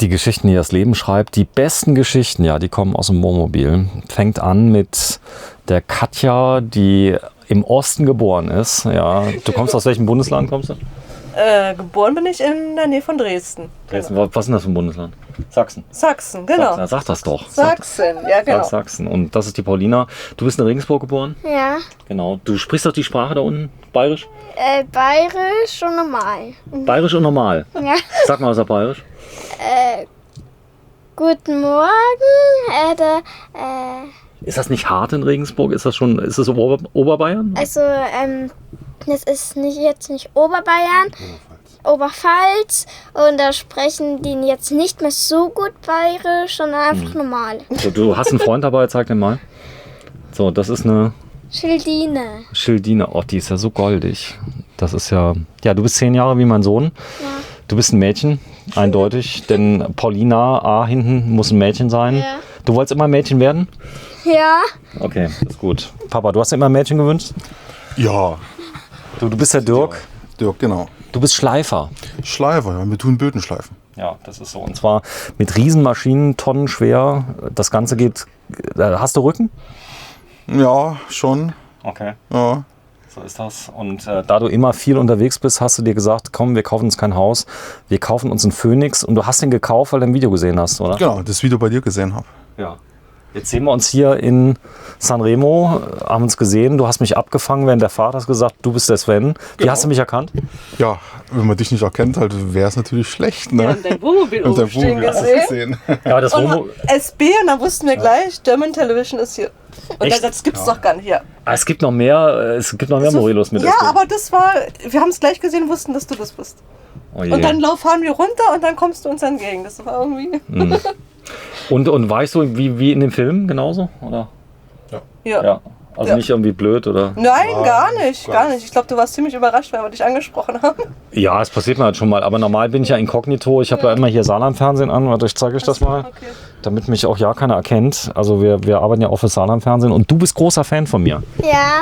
Die Geschichten, die das Leben schreibt, die besten Geschichten, ja, die kommen aus dem Wohnmobil. Fängt an mit der Katja, die im Osten geboren ist. Ja. Du kommst aus welchem Bundesland, kommst du? Geboren bin ich in der Nähe von Dresden. Dresden, was ist denn das für ein Bundesland? Sachsen. Sachsen, genau. Sachsen, sag das doch. Sachsen, ja genau. Sag Sachsen. Und das ist die Paulina. Du bist in Regensburg geboren? Ja. Genau. Du sprichst doch die Sprache da unten, bayerisch? Bayerisch und normal. Bayerisch und normal. Ja. Sag mal was auf bayerisch. Guten Morgen. Ist das nicht hart in Regensburg? Ist das Oberbayern? Also, das ist jetzt nicht Oberbayern, Oberpfalz. Und da sprechen die jetzt nicht mehr so gut bayerisch, sondern einfach normal. So, du hast einen Freund dabei, zeig den mal. So, das ist eine Schildine. Oh, die ist ja so goldig. Das ist ja, du bist 10 Jahre wie mein Sohn. Ja. Du bist ein Mädchen, eindeutig. Denn Paulina A hinten muss ein Mädchen sein. Ja. Du wolltest immer ein Mädchen werden? Ja. Okay, ist gut. Papa, du hast dir immer ein Mädchen gewünscht? Ja. Du bist der Dirk. Dirk, genau. Du bist Schleifer. Schleifer, ja. Wir tun Böden schleifen. Ja, das ist so. Und zwar mit Riesenmaschinen, tonnenschwer. Das Ganze geht. Hast du Rücken? Ja, schon. Okay. Ja. So ist das. Und da du immer viel unterwegs bist, hast du dir gesagt, komm, wir kaufen uns kein Haus. Wir kaufen uns einen Phoenix. Und du hast den gekauft, weil du ein Video gesehen hast, oder? Genau, das Video bei dir gesehen habe. Ja. Jetzt sehen wir uns hier in Sanremo, haben uns gesehen. Du hast mich abgefangen während der Fahrt, hast gesagt, du bist der Sven. Wie Genau. hast du mich erkannt? Ja, wenn man dich nicht erkennt, halt, wäre es natürlich schlecht, ne? Ja, und dein Wohnmobil Und dein oben stehen Wohnmobil hast du gesehen. gesehen. Ja, das Und SB, und dann wussten wir gleich, German Television ist hier. Und Echt? das gibt's doch gar nicht hier. Es gibt noch mehr, Morelos mit Ja, SB. aber das war, wir haben es gleich gesehen, wussten, dass du das bist. Oh je. Und dann fahren wir runter und dann kommst du uns entgegen. Das war irgendwie... Und war ich so wie in dem Film genauso? Oder? Ja. Ja. Also Ja. nicht irgendwie blöd, oder? Nein, Ja, gar nicht, gar gar nicht. Ich glaube, du warst ziemlich überrascht, weil wir dich angesprochen haben. Ja, es passiert mir halt schon mal. Aber normal bin ich ja inkognito. Ich habe ja immer hier Saarland-Fernsehen an. Warte, ich zeige euch das mal. Okay. Damit mich auch ja keiner erkennt. Also wir arbeiten ja auch für Saarland-Fernsehen. Und du bist großer Fan von mir. Ja.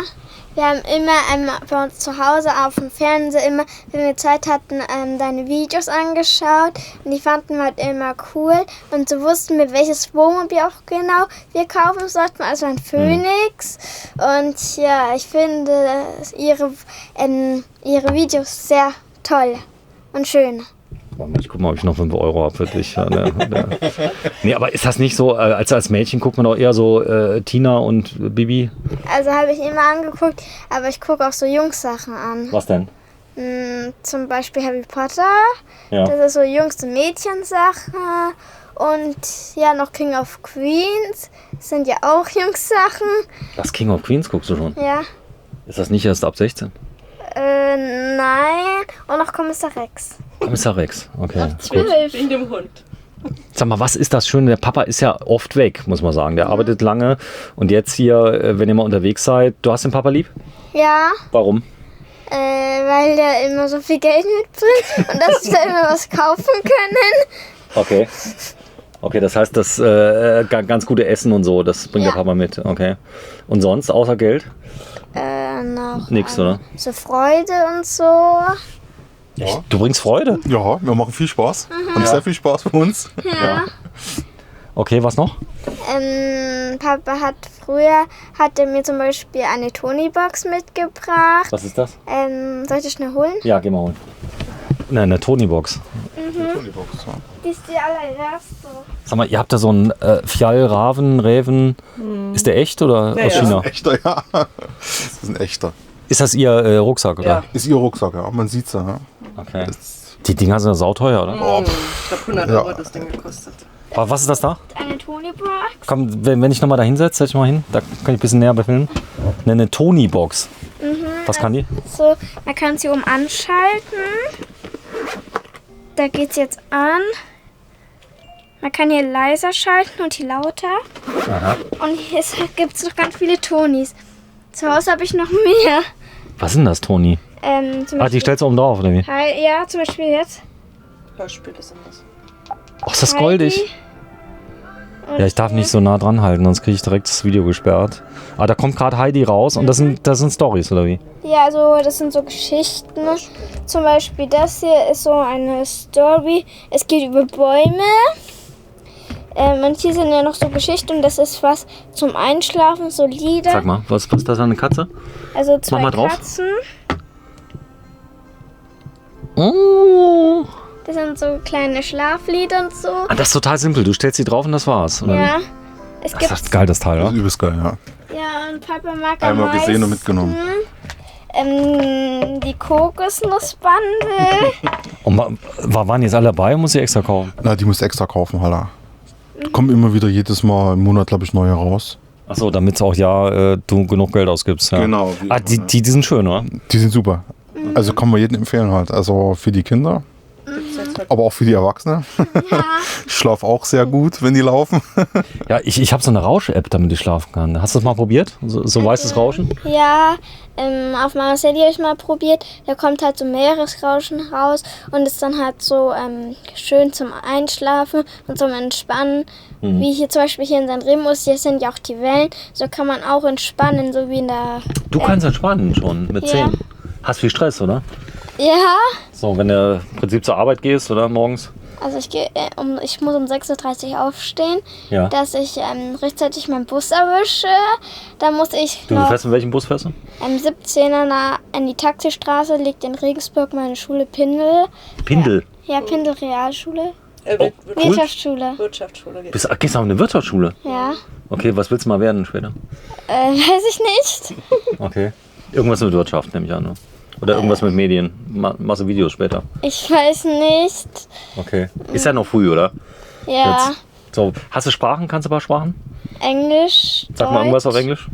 Wir haben immer bei uns zu Hause auf dem Fernseher immer, wenn wir Zeit hatten, deine Videos angeschaut. Und die fanden wir halt immer cool. Und so wussten wir, welches Wohnmobil auch genau wir kaufen sollten. Also ein Phoenix. Und ja, ich finde ihre Videos sehr toll und schön. Ich guck mal, ob ich noch 5 Euro habe für dich. Ja, nee, aber ist das nicht so, als Mädchen guckt man doch eher so Tina und Bibi? Also habe ich immer angeguckt, aber ich gucke auch so Jungs-Sachen an. Was denn? Zum Beispiel Harry Potter. Ja. Das ist so Jungs- und Mädchensachen. Und ja, noch King of Queens. Das sind ja auch Jungs-Sachen. Das King of Queens guckst du schon. Ja. Ist das nicht erst ab 16? Nein. Und noch Kommissar Rex. Kommissar Rex, okay. Gut. Wegen dem Hund. Sag mal, was ist das Schöne? Der Papa ist ja oft weg, muss man sagen. Der arbeitet lange. Und jetzt hier, wenn ihr mal unterwegs seid, du hast den Papa lieb? Ja, Warum? weil der immer so viel Geld mitbringt und dass wir immer was kaufen können. Okay. Okay, das heißt, das ganz gute Essen und so, das bringt Ja. der Papa mit. Okay. Und sonst, außer Geld? Noch Nix, oder? so Freude und so. Du bringst Freude? Ja, wir machen viel Spaß. Haben sehr viel Spaß für uns. Ja. Okay, was noch? Papa hat er mir zum Beispiel eine Tony-Box mitgebracht. Was ist das? Soll ich das schnell holen? Ja, geh mal holen. Nein, eine Tony-Box. Die ist die allererste. Sag mal, ihr habt da so einen Fjall, Raven. Ist der echt oder Ja, aus ja. China? Echter, ja. Das ist ein echter. Ist das ihr Rucksack, oder? Ja. Ist ihr Rucksack, ja. Man sieht's ja. Okay. Die Dinger sind ja sauteuer, oder? Ich glaube, 100 Ja. Euro hat das Ding gekostet. Aber was ist das da? Eine Tony-Box. Komm, wenn ich nochmal da hinsetze, setz ich mal hin. Da kann ich ein bisschen näher befilmen. Eine Tony-Box. Was kann die? So, man kann sie anschalten. Da geht's jetzt an. Man kann hier leiser schalten und hier lauter. Aha. Und hier gibt es noch ganz viele Tonis. Zu Hause habe ich noch mehr. Was ist denn das, Toni? Zum Ah, die stellst du oben drauf, oder wie? Ja, zum Beispiel jetzt. Hörspiele sind das. Ach, ist das goldig? Ja, ich darf nicht so nah dran halten, sonst kriege ich direkt das Video gesperrt. Ah, da kommt gerade Heidi raus und das sind Storys, oder wie? Ja, also das sind so Geschichten. Zum Beispiel das hier ist so eine Story. Es geht über Bäume. Und hier sind ja noch so Geschichten und das ist was zum Einschlafen, so Lieder. Sag mal, was ist das, eine Katze? Also zwei Mach mal drauf. Katzen. Oh. Das sind so kleine Schlaflieder und so. Ah, das ist total simpel. Du stellst sie drauf und das war's, oder? Ja. wie? Es Das gibt ist geil, das Teil, Das oder? ist übelst geil, ja. ja und Papa mag Einmal am gesehen und meisten, mitgenommen. Die Kokosnussbande. Und waren jetzt alle dabei? Muss ich extra kaufen? Na, die musst du extra kaufen, Halla. Kommen immer wieder jedes Mal im Monat, glaube ich, neue raus. Achso, damit auch du genug Geld ausgibst. Ja. Genau. Ah, die sind schön, oder? Die sind super. Also kann man jedem empfehlen halt. Also für die Kinder, aber auch für die Erwachsenen. Ja. Ich schlafe auch sehr gut, wenn die laufen. Ja, ich habe so eine Rausch-App, damit ich schlafen kann. Hast du das mal probiert? So weißes Rauschen? Ja, auf meinem Handy habe ich mal probiert. Da kommt halt so Meeresrauschen raus und ist dann halt so schön zum Einschlafen und zum Entspannen. Wie hier zum Beispiel hier in San Remus, hier sind ja auch die Wellen. So kann man auch entspannen, so wie in der... Du kannst entspannen schon mit Ja. 10. Hast viel Stress, oder? Ja, So, wenn du im Prinzip zur Arbeit gehst, oder morgens? also ich muss um 6:30 Uhr aufstehen, Ja. dass ich rechtzeitig meinen Bus erwische. Dann muss ich Du noch fährst mit welchem Bus fährst du? 17er an die Taxistraße, liegt in Regensburg meine Schule Pindel. Pindel. Ja, Pindel Realschule. Wirtschaftsschule. Wirtschaftsschule. Wirtschaftsschule geht. Gehst du auf eine Wirtschaftsschule? Ja, Okay, was willst du mal werden später? weiß ich nicht. Okay. Irgendwas mit Wirtschaft, nehme ich an. Ne? Oder irgendwas mit Medien. Machst du Videos später? Ich weiß nicht. Okay. Ist ja noch früh, oder? Ja, Jetzt. So, hast du Sprachen? Kannst du ein paar Sprachen? Englisch, Sag mal irgendwas auf Englisch.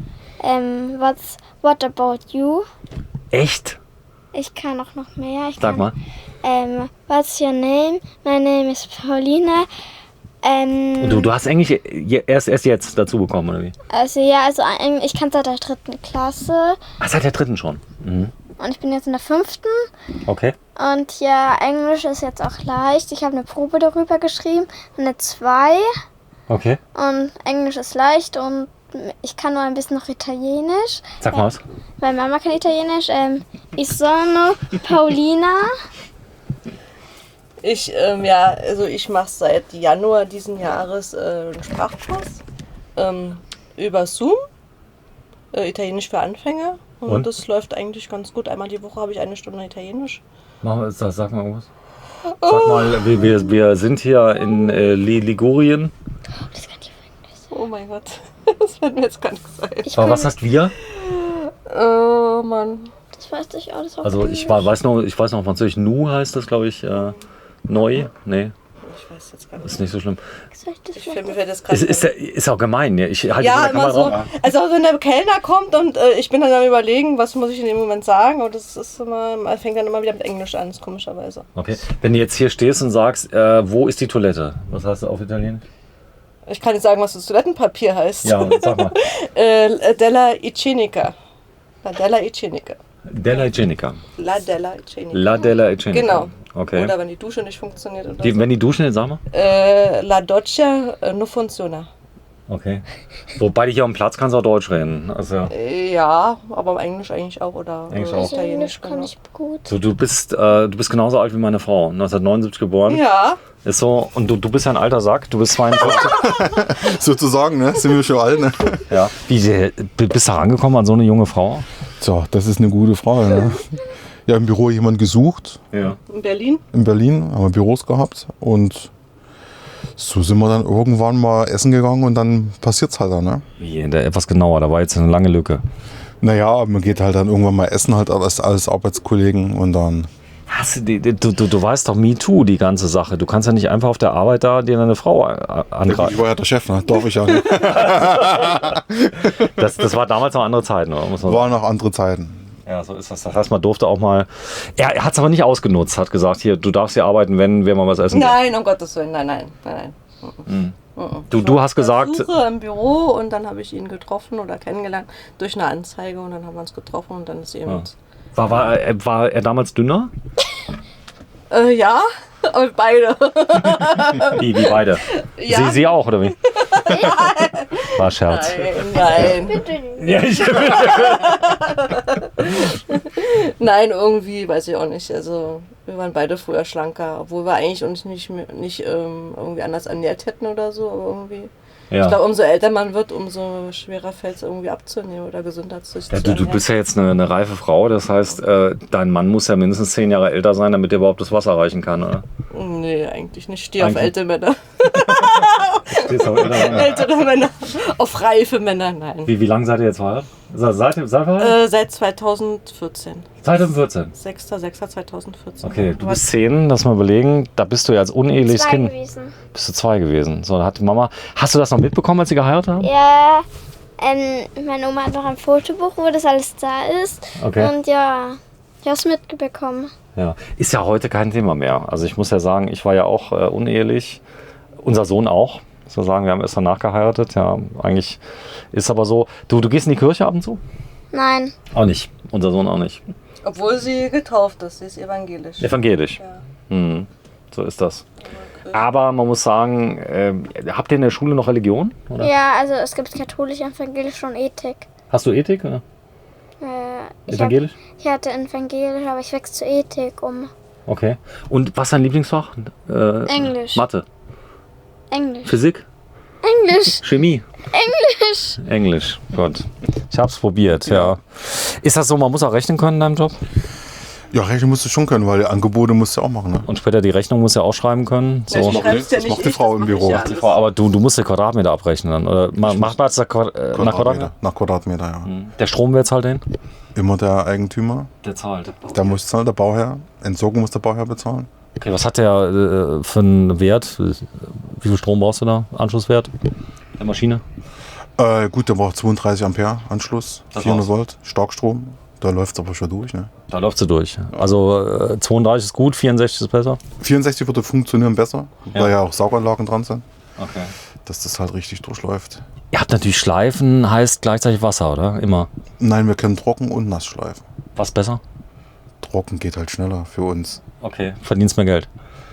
What about you? Echt? Ich kann auch noch mehr. Sag mal. What's your name? My name is Paulina. Und du hast Englisch erst jetzt dazu bekommen, oder wie? Also ich kann seit der 3. Klasse Ach, seit der 3. schon. Mhm. und ich bin jetzt in der 5. Okay. Und ja, Englisch ist jetzt auch leicht. Ich habe eine Probe darüber geschrieben, eine 2. Okay. Und Englisch ist leicht und ich kann nur ein bisschen noch Italienisch. Sag mal was. Weil Mama kann Italienisch. Ich sono Paulina. Ich mache seit Januar diesen Jahres einen Sprachkurs über Zoom, Italienisch für Anfänger. Und das läuft eigentlich ganz gut. Einmal die Woche habe ich 1 Stunde Italienisch. Sag mal irgendwas. Sag mal, wir sind hier in Ligurien. Das kann ich vergessen. Oh mein Gott, das fällt mir jetzt gar nicht sein. Aber was heißt wir? Oh Mann. Das weiß ich auch. Das war Also ich weiß noch Französisch. Nu heißt das, glaube ich, neu. Nee, Ich weiß jetzt gar nicht. ist nicht so schlimm. Mir fällt das gerade Ist auch gemein. Ja, ich halte ja, die immer Kamera so. drauf. Also wenn der Kellner kommt und ich bin dann am Überlegen, was muss ich in dem Moment sagen. Und das ist immer, man fängt dann immer wieder mit Englisch an, ist komischerweise. Okay. Wenn du jetzt hier stehst und sagst, wo ist die Toilette? Was heißt das auf Italienisch? Ich kann nicht sagen, was das Toilettenpapier heißt. Ja, sag mal. Della Igienica. La Della Igienica. Della Igienica. La Della Igienica. La Della Igienica. Genau. Okay. Oder wenn die Dusche nicht funktioniert. Oder Wenn die duschen, jetzt sag mal. La Doccia non funziona. Okay. Wobei dich hier am Platz kannst du auch Deutsch reden. Also, Ja, aber Englisch eigentlich auch. Oder Englisch auch. Italienisch kann genau. ich gut. so, du bist genauso alt wie meine Frau. 1979 geboren. Ja, Ist so. Und du bist ja ein alter Sack. Du bist 52. Sozusagen, ne? Sind wir schon alt, ne? Ja. Wie bist du herangekommen an so eine junge Frau? So, das ist eine gute Frage, ne? Ja, im Büro jemand gesucht, Ja. in Berlin. in Berlin, haben wir Büros gehabt und so sind wir dann irgendwann mal essen gegangen und dann passiert's halt dann, ne? Wie, etwas genauer. Da war jetzt eine lange Lücke. Naja, man geht halt dann irgendwann mal essen halt als Arbeitskollegen und dann... Du weißt doch, MeToo, die ganze Sache. Du kannst ja nicht einfach auf der Arbeit da dir eine Frau Ich angreifen. war ja der Chef, ne? Darf ich ja nicht. Das war damals noch andere Zeiten, oder? Muss man War noch andere Zeiten. Ja, so ist das. Das heißt, man durfte auch mal. Er hat es aber nicht ausgenutzt, hat gesagt, hier, du darfst hier arbeiten, wenn wir mal was essen. Nein, um Gottes Willen, nein. Du hast gesagt. Suche im Büro und dann habe ich ihn getroffen oder kennengelernt durch eine Anzeige und dann haben wir uns getroffen und dann ist eben. Ja. War er damals dünner? Ja, aber beide. Wie beide? Ja. Sie auch, oder wie? War Scherz. Nein. Bitte nicht. Ja, ich Nein, irgendwie, weiß ich auch nicht. Also, wir waren beide früher schlanker, obwohl wir eigentlich uns nicht irgendwie anders ernährt hätten oder so, aber irgendwie. Ich glaube, umso älter man wird, umso schwerer fällt es irgendwie abzunehmen oder gesünder zu Ja, du bist ja jetzt eine reife Frau, das heißt, dein Mann muss ja mindestens 10 Jahre älter sein, damit er überhaupt das Wasser reichen kann, oder? Nee, eigentlich nicht. Ich stehe auf ältere Männer. Stehst du auf ältere Männer? Ältere Männer. Auf reife Männer, nein. Wie lange seid ihr jetzt verheiratet? Seit verheiratet? Seit 2014. 2014? 6.6.2014. Okay, du bist 10, lass mal überlegen, da bist du ja als uneheliches 2 Kind. gewesen. Bist du 2 gewesen. So, da hat die Mama. Hast du das noch mitbekommen, als sie geheiratet haben? Ja, meine Oma hat noch ein Fotobuch, wo das alles da ist. Okay. Und ja, ich habe es mitbekommen. Ja. Ist ja heute kein Thema mehr. Also ich muss ja sagen, ich war ja auch unehelich. Unser Sohn auch. Muss man sagen, wir haben erst danach geheiratet. Ja, eigentlich ist aber so. Du gehst in die Kirche ab und zu? Nein. Auch nicht. Unser Sohn auch nicht. Obwohl sie getauft ist, sie ist evangelisch. Evangelisch. Ja. Mhm. So ist das. Aber man muss sagen, habt ihr in der Schule noch Religion? Oder? Ja, also es gibt katholisch, evangelisch und Ethik. Hast du Ethik? Oder? Evangelisch? Ich hatte evangelisch, aber ich wechsle zu Ethik um. Okay. Und was ist dein Lieblingsfach? Englisch. Mathe. Englisch. Physik? Englisch. Chemie? Englisch. Englisch. Gut. Ich hab's probiert, ja. Ist das so, man muss auch rechnen können in deinem Job? Ja, rechnen musst du schon können, weil Angebote musst du auch machen. Ne? Und später die Rechnung muss ja auch schreiben können. So. Ja, schreib's ja Das nicht macht die ich, Frau das im mach Büro. ich ja Die alles. Frau, aber du musst den Quadratmeter abrechnen dann. Oder macht man das nach Quadratmeter? Nach Quadratmeter, ja. Der Strom, wer zahlt den? Immer der Eigentümer, Der zahlt. der muss zahlen, der Bauherr. Entsorgung muss der Bauherr bezahlen. Okay, was hat der für einen Wert? Wie viel Strom brauchst du da? Anschlusswert der Maschine? Gut, der braucht 32 Ampere Anschluss, Das 400 war's. Volt, Starkstrom. Da läuft es aber schon durch. Ne? Da läuft sie durch. Also 32 ist gut, 64 ist besser. 64 würde funktionieren besser, Ja. weil ja auch Sauganlagen dran sind, Okay. dass das halt richtig durchläuft. Ihr habt natürlich Schleifen, heißt gleichzeitig Wasser, oder? Immer. Nein, wir können Trocken- und Nassschleifen. Was besser? Trocken geht halt schneller für uns. Okay. Verdienst mehr Geld.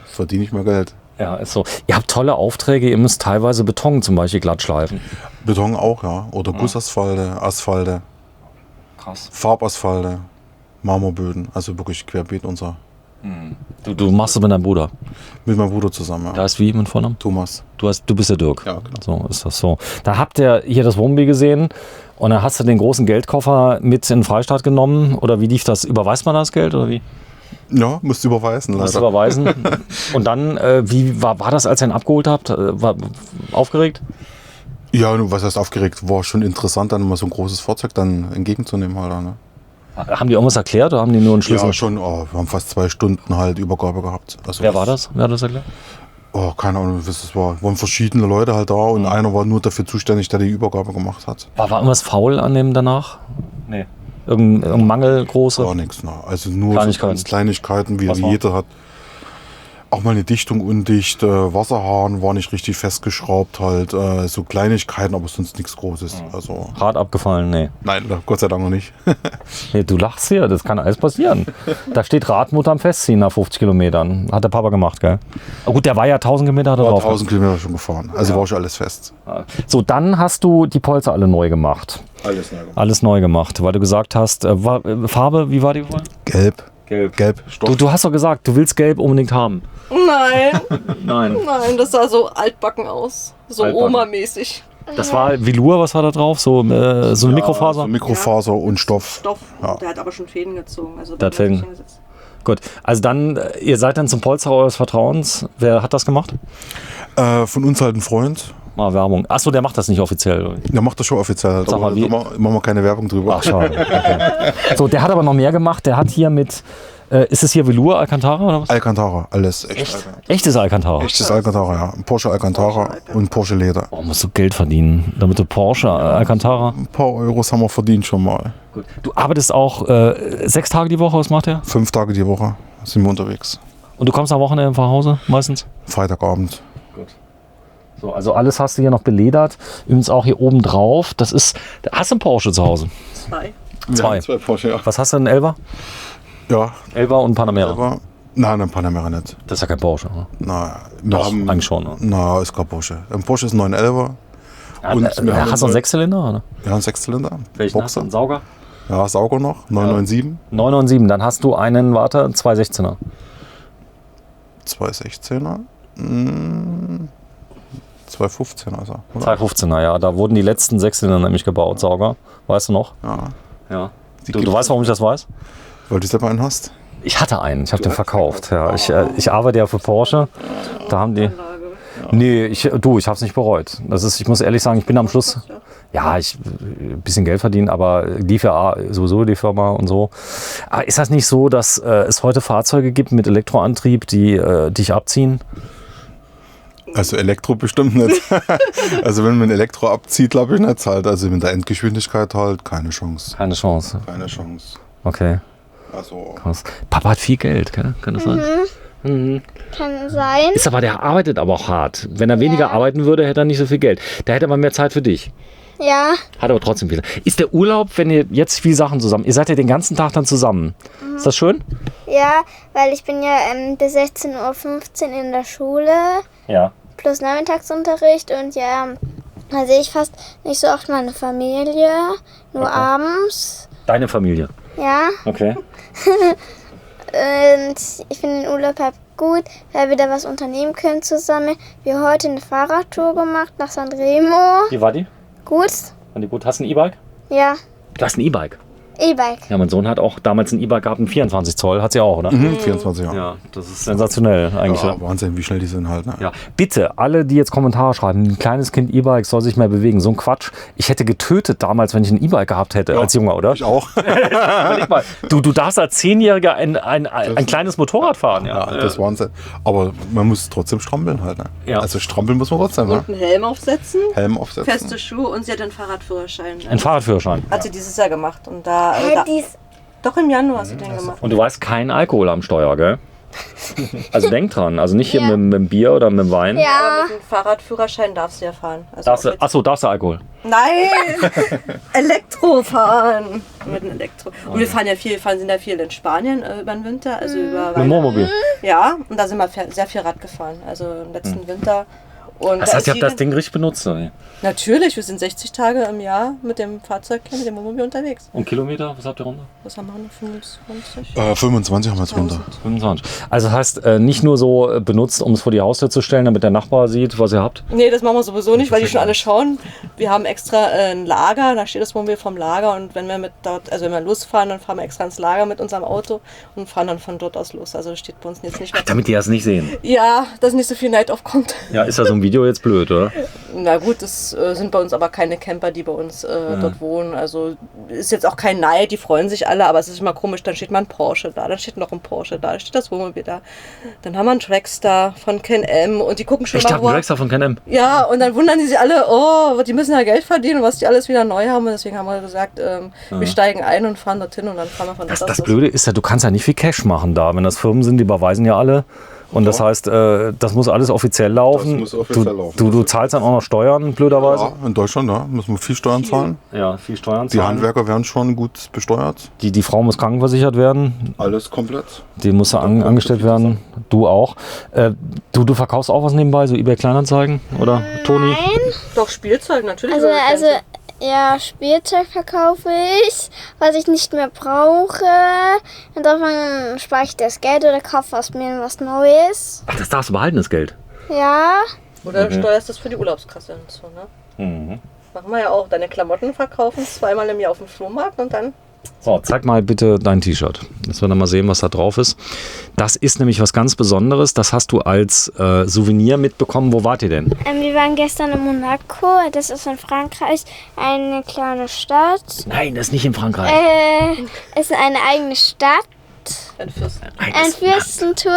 Verdiene ich mehr Geld. Ja, ist so. Ihr habt tolle Aufträge, ihr müsst teilweise Beton zum Beispiel glatt schleifen. Beton auch, ja. Oder Gussasphalte, Asphalte, Krass. Farbasphalte, Marmorböden. Also wirklich querbeet unser. Du machst es mit deinem Bruder. Mit meinem Bruder zusammen, Da ja. ist wie mit Vornamen? Thomas. Du bist der Dirk. Ja, genau. So ist das so. Da habt ihr hier das Wohnmobil gesehen und dann hast du den großen Geldkoffer mit in den Freistaat genommen. Oder wie lief das? Überweist man das Geld oder wie? Ja, musst du überweisen, Musst leider. überweisen. Und dann, wie war das, als ihr ihn abgeholt habt? War aufgeregt? Ja, was heißt aufgeregt? War schon interessant, dann mal so ein großes Fahrzeug dann entgegenzunehmen halt. Ne? Haben die irgendwas erklärt oder haben die nur einen Schlüssel? Ja, schon. Oh, wir haben fast 2 Stunden halt Übergabe gehabt. Also Wer war das? Wer hat das erklärt? Oh, keine Ahnung, was das war. Waren verschiedene Leute halt da und einer war nur dafür zuständig, der die Übergabe gemacht hat. War irgendwas faul an dem danach? Nee. Irgendein Mangel große? Gar nichts, ne? Also nur so Kleinigkeiten. ganz Kleinigkeiten, wie Was war? jeder hat. Auch mal eine Dichtung undicht, Wasserhahn war nicht richtig festgeschraubt halt, so Kleinigkeiten, aber sonst nichts Großes. Also Rad abgefallen? Nee. nein, Gott sei Dank noch nicht. Nee, du lachst hier, das kann alles passieren. Da steht Radmutter am Festziehen nach 50 Kilometern. Hat der Papa gemacht, gell? Aber gut, der war ja 1000 Kilometer da War drauf. 1000 Kilometer schon gefahren, also war schon alles fest. So, dann hast du die Polster alle neu gemacht. Alles neu gemacht. Alles neu gemacht, weil du gesagt hast, Farbe, wie war die vorher? Gelb, Gelb. gelb, Stoff. Du hast doch gesagt, du willst Gelb unbedingt haben. Nein, Nein. nein, das sah so altbacken aus. So Altbacken. Oma-mäßig. Das war Velour, was war da drauf? So eine Mikrofaser? So Mikrofaser und Stoff. Stoff. Ja. Der hat aber schon Fäden gezogen. Also Der hat Fäden. Gut, also dann, ihr seid dann zum Polsterer eures Vertrauens. Wer hat das gemacht? Von uns halt ein Freund. Mal Werbung. Achso, der macht das nicht offiziell. oder? Der macht das schon offiziell. Halt, Sag mal, aber wie? da machen wir keine Werbung drüber. Ach, schade. Okay. So, der hat aber noch mehr gemacht. Der hat hier mit, ist es hier Velour Alcantara oder was? Alcantara, alles echt. Echtes Alcantara. Echtes Alcantara, ja. Ein Porsche Alcantara und Porsche Leder. Oh, musst du Geld verdienen, damit du Porsche Alcantara. Ein paar Euros haben wir verdient schon mal. Gut. Du arbeitest auch 6 Tage die Woche, was macht der? 5 Tage die Woche sind wir unterwegs. Und du kommst am Wochenende nach Hause meistens? Freitagabend. So, also alles hast du hier noch beledert. Übrigens auch hier oben drauf. Das ist. Hast du einen Porsche zu Hause? 2. Zwei. 2 Porsche, ja. Was hast du, einen Elva? Ja, Elva und Panamera. aber nein, ein Panamera nicht. Das ist ja kein Porsche. Ne? Na, wir Doch, haben, eigentlich schon. Ne? na, ist kein Porsche. Ein Porsche ist ein 911er Und wir haben hast du einen Sechszylinder? Oder? Ja, einen Sechszylinder. Welchen hast du? Einen Sauger? Ja, Sauger noch, 997. 997, dann hast du einen, 216er. 216er? 215er also. 215er, ja. Da wurden die letzten Sechszylinder nämlich gebaut, Sauger. Weißt du noch? Ja. Du weißt, warum ich das weiß? Weil du selber einen hast? Ich hatte einen, ich habe den verkauft. Ja, ich arbeite ja für Porsche. Da haben die. Nee, ich habe es nicht bereut. Ich muss ehrlich sagen, ich bin am Schluss. Ja, ein bisschen Geld verdienen, aber lief ja sowieso die Firma und so. Aber ist das nicht so, dass es heute Fahrzeuge gibt mit Elektroantrieb, die dich abziehen? Also Elektro bestimmt nicht. Also wenn man Elektro abzieht, glaube ich nicht halt. Also mit der Endgeschwindigkeit halt keine Chance. Keine Chance. Keine Chance. Okay. Also Krass. Papa hat viel Geld, gell? Kann das sein? Kann sein. Der arbeitet aber auch hart. Wenn er weniger arbeiten würde, hätte er nicht so viel Geld. Da hätte er mal mehr Zeit für dich. Ja. Hat aber trotzdem viel. Ist der Urlaub, wenn ihr jetzt viele Sachen zusammen, ihr seid ja den ganzen Tag dann zusammen. Ist das schön? Ja, weil ich bin ja bis 16:15 Uhr in der Schule. Ja. Plus Nachmittagsunterricht und ja, da sehe ich fast nicht so oft meine Familie, nur abends. Deine Familie? Ja, Okay. und ich finde den Urlaub halt gut, weil wir da was unternehmen können zusammen. Wir haben heute eine Fahrradtour gemacht nach Sanremo. Wie war die? Gut? War die gut? Hast du ein E-Bike? Ja, Du hast ein E-Bike. E-Bike. Ja, mein Sohn hat auch damals ein E-Bike gehabt, ein 24 Zoll. Hat sie auch, oder? 24 Jahre. Ja, das ist sensationell eigentlich. Ja, Wahnsinn, wie schnell die sind halt. Ne? Ja, bitte, alle, die jetzt Kommentare schreiben, ein kleines Kind E-Bike soll sich mehr bewegen. So ein Quatsch. Ich hätte getötet damals, wenn ich ein E-Bike gehabt hätte, als Junge, oder? Ich auch. Überleg mal, du darfst als 10-Jähriger ein kleines Motorrad fahren. Ja, das ist Wahnsinn. Aber man muss trotzdem strampeln halt. Ne? Ja. Also strampeln muss man trotzdem. Ne? Und einen Helm aufsetzen, Helm aufsetzen. feste Schuhe und sie hat einen Fahrradführerschein. Ein Fahrradführerschein. Hat sie dieses Jahr gemacht. Und da, doch im Januar hat sie den gemacht. Und du weißt, kein Alkohol am Steuer, gell? Also denk dran, also nicht hier mit dem Bier oder mit dem Wein. Ja, Aber mit dem Fahrradführerschein darfst du ja fahren. Also Darfst du Alkohol? Nein! Elektro fahren! Mit einem Elektro. Und wir fahren sind ja viel in Spanien über den Winter, also über Mit dem Weihnachten. Wohnmobil. Ja, und da sind wir sehr viel Rad gefahren, also im letzten Winter. Und Das da heißt, ist ihr habt das jede- Ding richtig benutzt, oder? Natürlich, wir sind 60 Tage im Jahr mit dem Fahrzeug hier, mit dem Wohnmobil unterwegs. Und Kilometer, was habt ihr runter? Was haben wir noch? 25? 25 haben wir jetzt runter. 25. Also das heißt, nicht nur so benutzt, um es vor die Haustür zu stellen, damit der Nachbar sieht, was ihr habt. Nee, das machen wir sowieso nicht, weil die schon alle schauen. Wir haben extra ein Lager, da steht das Wohnmobil vom Lager und wenn wir wenn wir losfahren, dann fahren wir extra ins Lager mit unserem Auto und fahren dann von dort aus los. Also das steht bei uns jetzt nicht mehr. Damit die das nicht sehen. Ja, dass nicht so viel Neid aufkommt. Ja, ist das so ein Video jetzt blöd, oder? Na gut, das sind bei uns aber keine Camper, die bei uns dort wohnen. Also ist jetzt auch kein Neid, die freuen sich alle, aber es ist immer komisch, dann steht mal ein Porsche da, dann steht noch ein Porsche da, dann steht das Wohnmobil da. Dann haben wir einen Trackstar von Can-Am und die gucken schon Ich mal, dachte, ein Drexler von Can-Am. ja, und dann wundern die sich alle, oh, die müssen ja Geld verdienen und was die alles wieder neu haben. Und deswegen haben wir gesagt, wir steigen ein und fahren dorthin und dann fahren wir von dort aus. Das Blöde ist ja, du kannst ja nicht viel Cash machen da. Wenn das Firmen sind, die überweisen ja alle. Und das heißt, das muss alles offiziell laufen. Das muss offiziell laufen. Du zahlst dann auch noch Steuern, blöderweise. Ja, in Deutschland müssen wir viel Steuern zahlen. Ja, viel Steuern Die zahlen. Handwerker werden schon gut besteuert. Die Frau muss krankenversichert werden. Alles komplett. Die muss da angestellt werden. Du auch. Du verkaufst auch was nebenbei, so eBay Kleinanzeigen? Oder, Toni? nein. Doch, Spielzeug natürlich. Also, ja, Spielzeug verkaufe ich, was ich nicht mehr brauche. Und davon spare ich das Geld oder kaufe aus mir was Neues. Ach, das darfst du behalten, das Geld. Ja, Oder steuerst das für die Urlaubskasse hinzu, ne? Machen wir ja auch. Deine Klamotten verkaufen zweimal im Jahr auf dem Flohmarkt und dann. So, zeig mal bitte dein T-Shirt. Dass wir dann mal sehen, was da drauf ist. Das ist nämlich was ganz Besonderes. Das hast du als Souvenir mitbekommen. Wo wart ihr denn? wir waren gestern in Monaco. Das ist in Frankreich eine kleine Stadt. Nein, das ist nicht in Frankreich. Es ist eine eigene Stadt. Ein Fürsten. Ein Fürstenturm.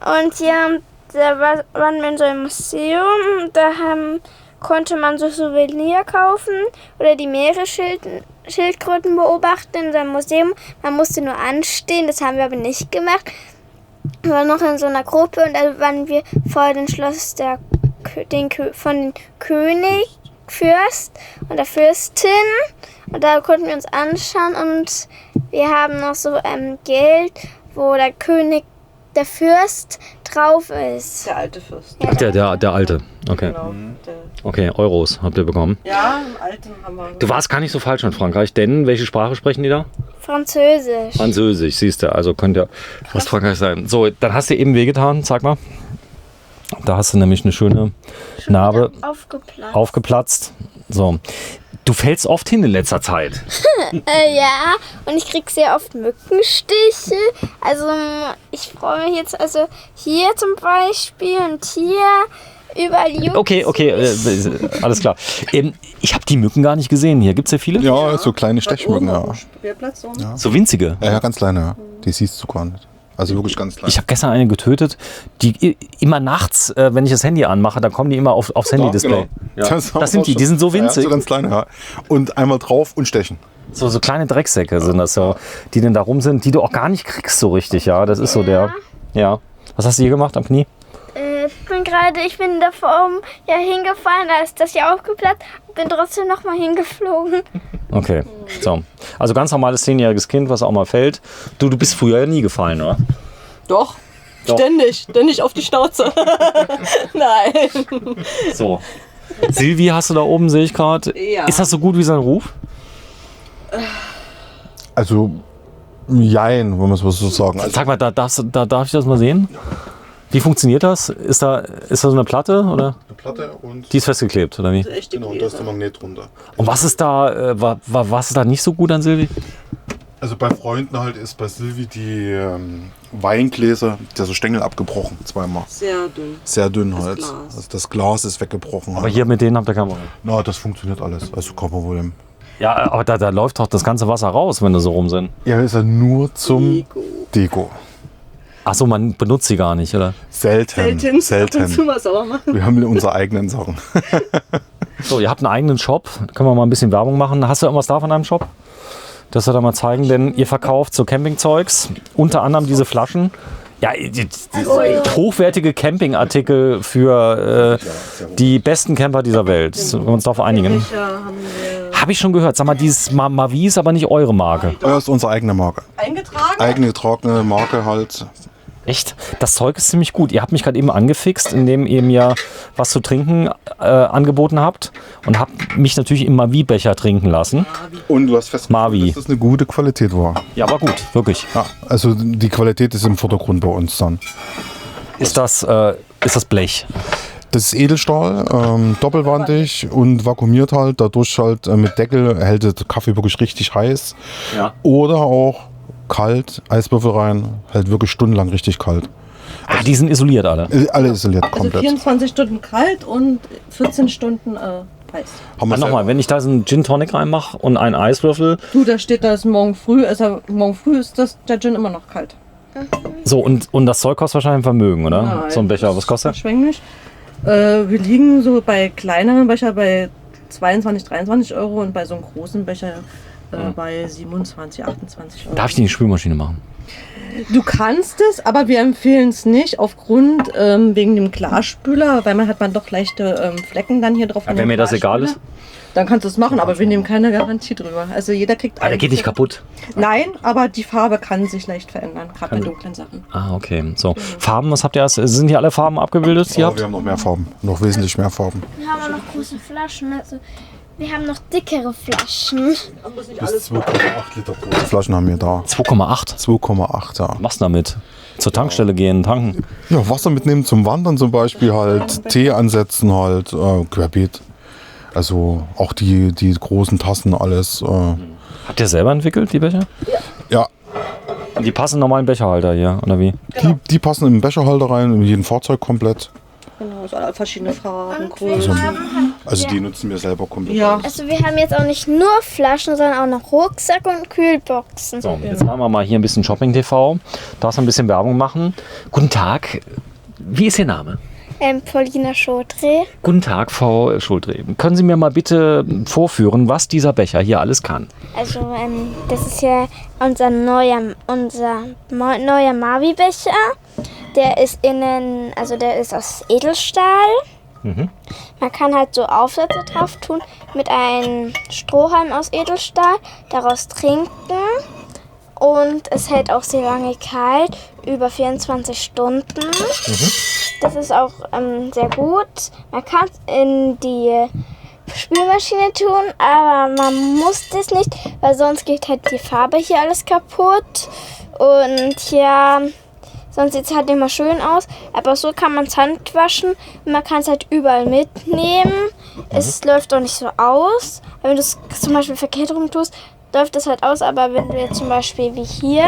Und ja, da waren wir in so einem Museum. Da konnte man so Souvenir kaufen oder die Meeresschildkröten beobachten in so einem Museum. Man musste nur anstehen, das haben wir aber nicht gemacht. Wir waren noch in so einer Gruppe und da waren wir vor dem Schloss von dem König, Fürst und der Fürstin. Und da konnten wir uns anschauen und wir haben noch so Geld, wo der Fürst drauf ist. Der alte Fürst. Ja, Ach, der alte. Okay. Genau. Der, Okay, Euros habt ihr bekommen. ja, im alten haben wir. Du warst gar nicht so falsch in Frankreich, denn welche Sprache sprechen die da? Französisch. Französisch, siehst du. Also könnte ja Ostfrankreich sein. So, dann hast du eben wehgetan, zeig mal. Da hast du nämlich eine schöne Narbe aufgeplatzt. So. Du fällst oft hin in letzter Zeit. Ja, und ich krieg sehr oft Mückenstiche. Also ich freue mich jetzt, also hier zum Beispiel und hier überall juckt. Okay, alles klar. Ich habe die Mücken gar nicht gesehen hier. Gibt es hier viele? Ja, so kleine Stechmücken, ja. Spielplatz oben. Ja. So winzige? Ja, ganz kleine, ja. Die siehst du gar nicht. Also wirklich ganz klein. Ich habe gestern eine getötet, die immer nachts, wenn ich das Handy anmache, dann kommen die immer aufs Handy-Display. Genau. Ja. Das sind die sind so winzig. Ja, so ganz kleine, ja. Und einmal drauf und stechen. So kleine Drecksäcke sind das so, die denn da rum sind, die du auch gar nicht kriegst so richtig, ja. Das ist so der. Ja. Was hast du hier gemacht am Knie? Ich bin davor hingefallen, da ist das ja aufgeplatzt und bin trotzdem nochmal hingeflogen. Okay. So. Also ganz normales 10-jähriges Kind, was auch mal fällt. Du bist früher ja nie gefallen, oder? Doch. Doch. Ständig auf die Schnauze. Nein. So. Silvi hast du da oben, sehe ich gerade. Ja. Ist das so gut wie sein Ruf? Also, jein, wenn man es so sagen. Also, Sag mal, darf ich das mal sehen? Wie funktioniert das? Ist da so eine Platte oder? eine Platte und Die ist festgeklebt oder wie? Echt die genau, da ist der Magnet drunter. Und was ist da, was ist da nicht so gut an Silvi? Also bei Freunden halt ist bei Silvi die Weingläser, der so Stängel abgebrochen, zweimal. Sehr dünn. Sehr dünn Das halt. Glas. Also das Glas ist weggebrochen. Aber halt. hier mit denen habt ihr kein Problem. Na, das funktioniert alles. Also kein Problem. Ja, aber da läuft doch das ganze Wasser raus, wenn du so rum sind. Ja, ist ja nur zum Deko. Achso, man benutzt sie gar nicht, oder? Ab und zu mal sauber machen. Wir haben unsere eigenen Sachen. So, ihr habt einen eigenen Shop. Können wir mal ein bisschen Werbung machen. Hast du irgendwas da von deinem Shop? Das soll da mal zeigen, denn ihr verkauft so Campingzeugs, unter anderem diese Flaschen. Ja, hochwertige Campingartikel für die besten Camper dieser Welt. Können wir uns darauf einigen? Habe ich schon gehört. Sag mal, dieses Mavi ist aber nicht eure Marke. Das ist unsere eigene Marke. Eingetragen? Eigene getragene Marke halt. Echt? Das Zeug ist ziemlich gut. Ihr habt mich gerade eben angefixt, indem ihr mir was zu trinken angeboten habt und habt mich natürlich im Mavi-Becher trinken lassen. Und du hast festgestellt, Mavi. dass das eine gute Qualität war. Ja, war gut, wirklich. Ja, also die Qualität ist im Vordergrund bei uns dann. Ist das Blech? Das ist Edelstahl, doppelwandig und vakuumiert halt. Dadurch halt mit Deckel hält der Kaffee wirklich richtig heiß. Ja. Oder auch kalt, Eiswürfel rein, hält wirklich stundenlang richtig kalt. Ah, die sind isoliert alle. Alle isoliert Also komplett. 24 Stunden kalt und 14 Stunden heiß. Haben wir Nochmal, wenn ich da so einen Gin Tonic reinmache und einen Eiswürfel. Du, da steht das morgen früh. Also morgen früh ist der Gin immer noch kalt. So, und das Zeug kostet wahrscheinlich ein Vermögen, oder? Nein, So ein Becher, was kostet der? Erschwinglich. Wir liegen so bei kleineren Becher bei 22, 23 Euro und bei so einem großen Becher bei 27, 28 Euro. Darf ich die in die Spülmaschine machen? Du kannst es, aber wir empfehlen es nicht aufgrund wegen dem Klarspüler, weil man hat doch leichte Flecken dann hier drauf. Ja, wenn mir das egal ist? Dann kannst du es machen, aber wir nehmen keine Garantie drüber. Also jeder kriegt Ah, der geht nicht kaputt. Nein, aber die Farbe kann sich leicht verändern, gerade bei dunklen Sachen. Ah, okay. So. Farben, was habt ihr? Sind hier alle Farben abgebildet? Die ihr Aber habt? wir haben noch mehr Farben, noch wesentlich mehr Farben. Wir haben auch noch große Flaschen, also wir haben noch dickere Flaschen. Bis 2,8 Liter große Flaschen haben wir da. 2,8. 2,8, ja. Was damit? Zur Tankstelle gehen, tanken. Ja, Wasser mitnehmen zum Wandern zum Beispiel halt, Tee ansetzen halt, querbeet. Also auch die großen Tassen, alles. Habt ihr selber entwickelt, die Becher? Ja, Und die passen normalen Becherhalter hier, oder wie? die passen im Becherhalter rein, in jeden Fahrzeug komplett. Genau, so alle verschiedene Farben, Und wir Größen. Also die nutzen wir selber komplett. Ja. Also wir haben jetzt auch nicht nur Flaschen, sondern auch noch Rucksack und Kühlboxen. So, jetzt machen wir mal hier ein bisschen Shopping TV. Darfst du ein bisschen Werbung machen? Guten Tag. Wie ist Ihr Name? Paulina Schodre. Guten Tag, Frau Schuldre. Können Sie mir mal bitte vorführen, was dieser Becher hier alles kann? Also das ist ja unser neuer Mavi-Becher. Der ist innen, also der ist aus Edelstahl. Man kann halt so Aufsätze drauf tun mit einem Strohhalm aus Edelstahl, daraus trinken und es hält auch sehr lange kalt, über 24 Stunden. Das ist auch sehr gut. Man kann es in die Spülmaschine tun, aber man muss das nicht, weil sonst geht halt die Farbe hier alles kaputt. Und ja, sonst sieht es halt nicht mal schön aus. Aber so kann man es handwaschen. Man kann es halt überall mitnehmen. Es läuft auch nicht so aus. Wenn du es zum Beispiel verkehrt rum tust, läuft das halt aus. Aber wenn du jetzt zum Beispiel wie hier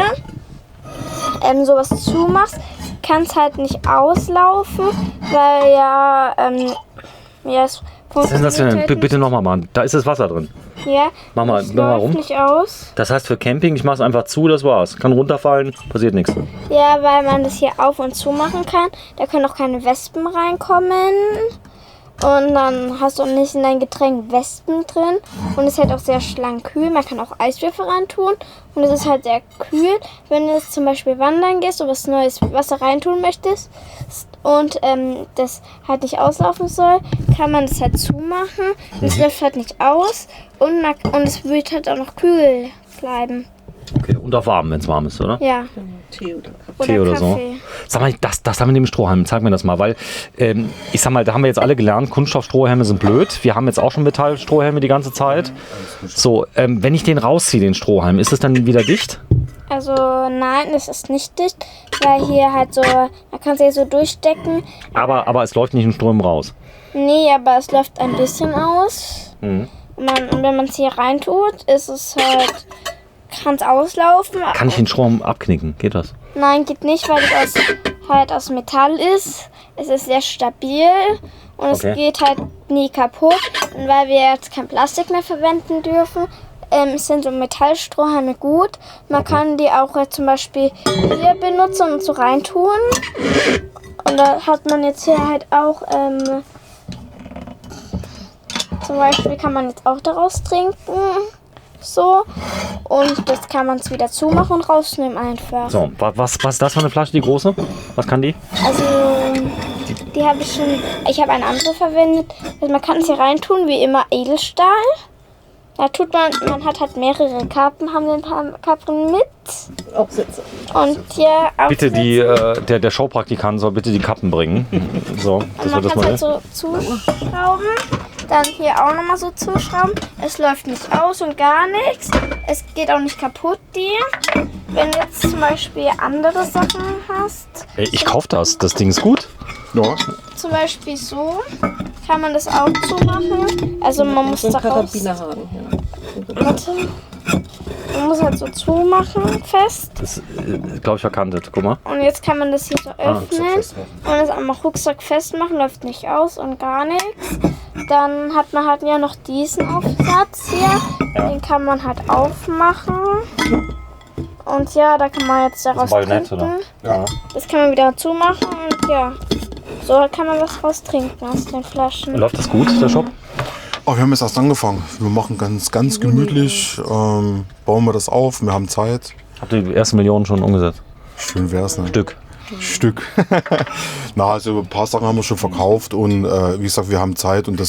sowas zumachst, kann es halt nicht auslaufen, weil es Was ist denn das denn? Bitte nochmal machen. Da ist das Wasser drin. Ja, Mach mal, es mach mal läuft rum. nicht aus. Das heißt für Camping, ich mache es einfach zu, das war's. Kann runterfallen, passiert nichts. Ja, weil man das hier auf und zu machen kann. Da können auch keine Wespen reinkommen. Und dann hast du nicht in dein Getränk Wespen drin. Und es ist halt auch sehr schlank kühl. Man kann auch Eiswürfel reintun. Und es ist halt sehr kühl. Wenn du jetzt zum Beispiel wandern gehst und was Neues Wasser reintun möchtest und das halt nicht auslaufen soll, kann man das halt zumachen. Und es läuft halt nicht aus. Und es wird halt auch noch kühl bleiben. Okay, und auch warm, wenn es warm ist, oder? Ja. Tee oder Kaffee. Tee oder so. Kaffee. Sag mal, das haben wir mit dem Strohhalm. Zeig mir das mal, weil ich sag mal, da haben wir jetzt alle gelernt, Kunststoffstrohhalme sind blöd. Wir haben jetzt auch schon Metallstrohhalme die ganze Zeit. So, wenn ich den rausziehe, den Strohhalm, ist es dann wieder dicht? Also nein, es ist nicht dicht, weil hier halt so, man kann es ja so durchstecken. Aber es läuft nicht in Strömen raus. Nee, aber es läuft ein bisschen aus. Und wenn man es hier reintut, ist es halt, kann es auslaufen. Kann ich den Strohhalm abknicken? Geht das? Nein, geht nicht, weil es halt aus Metall ist. Es ist sehr stabil und Okay. es geht halt nie kaputt. Und weil wir jetzt kein Plastik mehr verwenden dürfen, sind so Metallstrohhalme gut. Man kann die auch zum Beispiel hier benutzen und so reintun. Und da hat man jetzt hier halt auch, zum Beispiel kann man jetzt auch daraus trinken. So. Und das kann man es wieder zumachen und rausnehmen einfach. So, was ist das für eine Flasche, die große? Was kann die? Also, die habe ich schon. Ich habe eine andere verwendet. Also man kann es hier reintun, wie immer Edelstahl. Da tut man hat halt mehrere Kappen, haben wir ein paar Kappen mit. Aufsätze. Und hier Bitte Aufsätze. der Showpraktikant soll bitte die Kappen bringen. So, Und dass wir man das kann mal. es halt so zuschrauben. Dann hier auch nochmal so zuschrauben. Es läuft nicht aus und gar nichts. Es geht auch nicht kaputt, die. Wenn du jetzt zum Beispiel andere Sachen hast, Ey, ich kauf das. Das Ding ist gut. Ja, zum Beispiel so, kann man das auch zumachen. Also man muss So ein da raus. Karabinerhaken. Ja. Warte. Man muss halt so zumachen, fest. Das glaube ich verkantet. Guck mal. Und jetzt kann man das hier so öffnen festmachen. und das am Rucksack festmachen, läuft nicht aus und gar nichts. Dann hat man halt ja noch diesen Aufsatz hier, den kann man halt aufmachen. Und ja, da kann man jetzt daraus Bajonett, trinken. oder? ja. Das kann man wieder zumachen und ja, so kann man was raus trinken aus den Flaschen. Läuft das gut, der Shop? Oh, wir haben jetzt erst angefangen. Wir machen ganz gemütlich, bauen wir das auf, wir haben Zeit. Habt ihr die ersten Millionen schon umgesetzt? Schön wär's, ne? Stück. Na, also ein paar Sachen haben wir schon verkauft und wie gesagt, wir haben Zeit und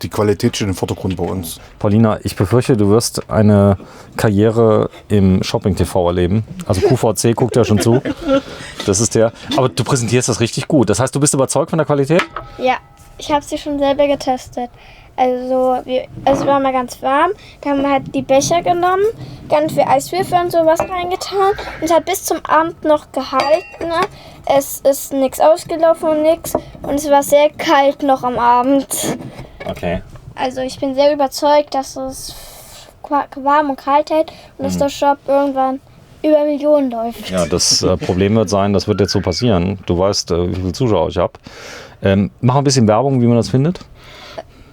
die Qualität steht im Vordergrund bei uns. Paulina, ich befürchte, du wirst eine Karriere im Shopping-TV erleben. Also QVC guckt ja schon zu. Das ist der. Aber du präsentierst das richtig gut. Das heißt, du bist überzeugt von der Qualität? Ja, ich habe sie schon selber getestet. Also wir waren mal ganz warm. Da haben wir halt die Becher genommen, ganz viel Eiswürfel und sowas reingetan. Und es hat bis zum Abend noch gehalten. Es ist nichts ausgelaufen und nichts. Und es war sehr kalt noch am Abend. Okay. Also ich bin sehr überzeugt, dass es warm und kalt hält und dass der Shop irgendwann über Millionen läuft. Ja, das Problem wird sein, das wird jetzt so passieren. Du weißt, wie viele Zuschauer ich habe. Mach ein bisschen Werbung, wie man das findet.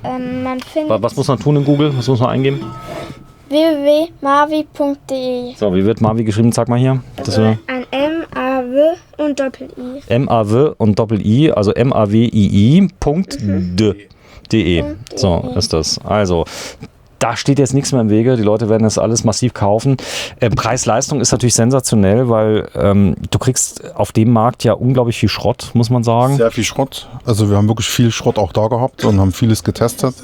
Man findet Was muss man tun in Google? Was muss man eingeben? www.mavi.de. So, wie wird Mavi geschrieben? Sag mal hier. Das Ein M-A-W und Doppel-I. M-A-W und Doppel-I, also M-A-W-I-I.de. So ist das. Also, da steht jetzt nichts mehr im Wege. Die Leute werden das alles massiv kaufen. Preis-Leistung ist natürlich sensationell, weil du kriegst auf dem Markt ja unglaublich viel Schrott, muss man sagen. Sehr viel Schrott. Also wir haben wirklich viel Schrott auch da gehabt und haben vieles getestet.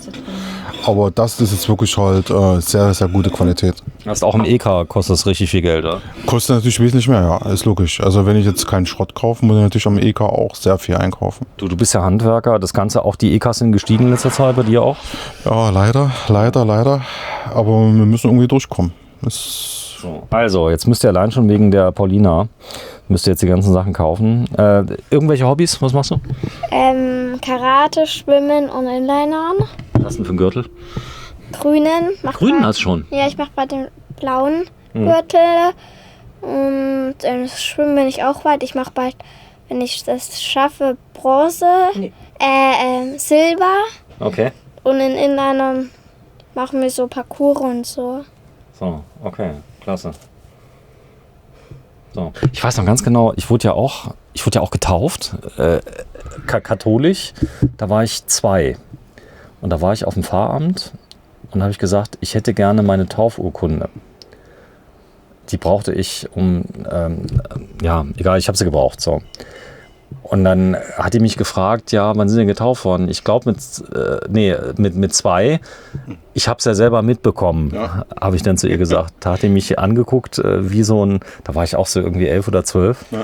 Aber das ist jetzt wirklich halt sehr, sehr gute Qualität. Das ist auch im EK kostet das richtig viel Geld, oder? Kostet natürlich wesentlich mehr, ja, ist logisch. Also wenn ich jetzt keinen Schrott kaufe, muss ich natürlich am EK auch sehr viel einkaufen. Du bist ja Handwerker, das Ganze, auch die EKs sind gestiegen in letzter Zeit bei dir auch? Ja, leider. Aber wir müssen irgendwie durchkommen. So. Also, jetzt müsst ihr allein schon wegen der Paulina, müsst ihr jetzt die ganzen Sachen kaufen. Irgendwelche Hobbys, was machst du? Karate, Schwimmen und Inlinern. Was hast du denn für einen Gürtel? Grünen. Grünen hast du schon? Ja, ich mache bald den blauen Gürtel. Und Schwimmen bin ich auch weit. Ich mache bald, wenn ich das schaffe, Bronze, Silber. Okay. Und in Inlinern machen wir so Parcours und so. So, okay, klasse. So. Ich weiß noch ganz genau, ich wurde ja auch getauft, katholisch, da war ich 2. Und da war ich auf dem Pfarramt und da habe ich gesagt, ich hätte gerne meine Taufurkunde. Die brauchte ich egal, ich habe sie gebraucht. So. Und dann hat die mich gefragt, ja, wann sind Sie denn getauft worden? Ich glaube mit 2. Ich habe es ja selber mitbekommen, habe ich dann zu ihr gesagt. Da hat die mich angeguckt, wie so ein, da war ich auch so irgendwie 11 oder 12. Ja.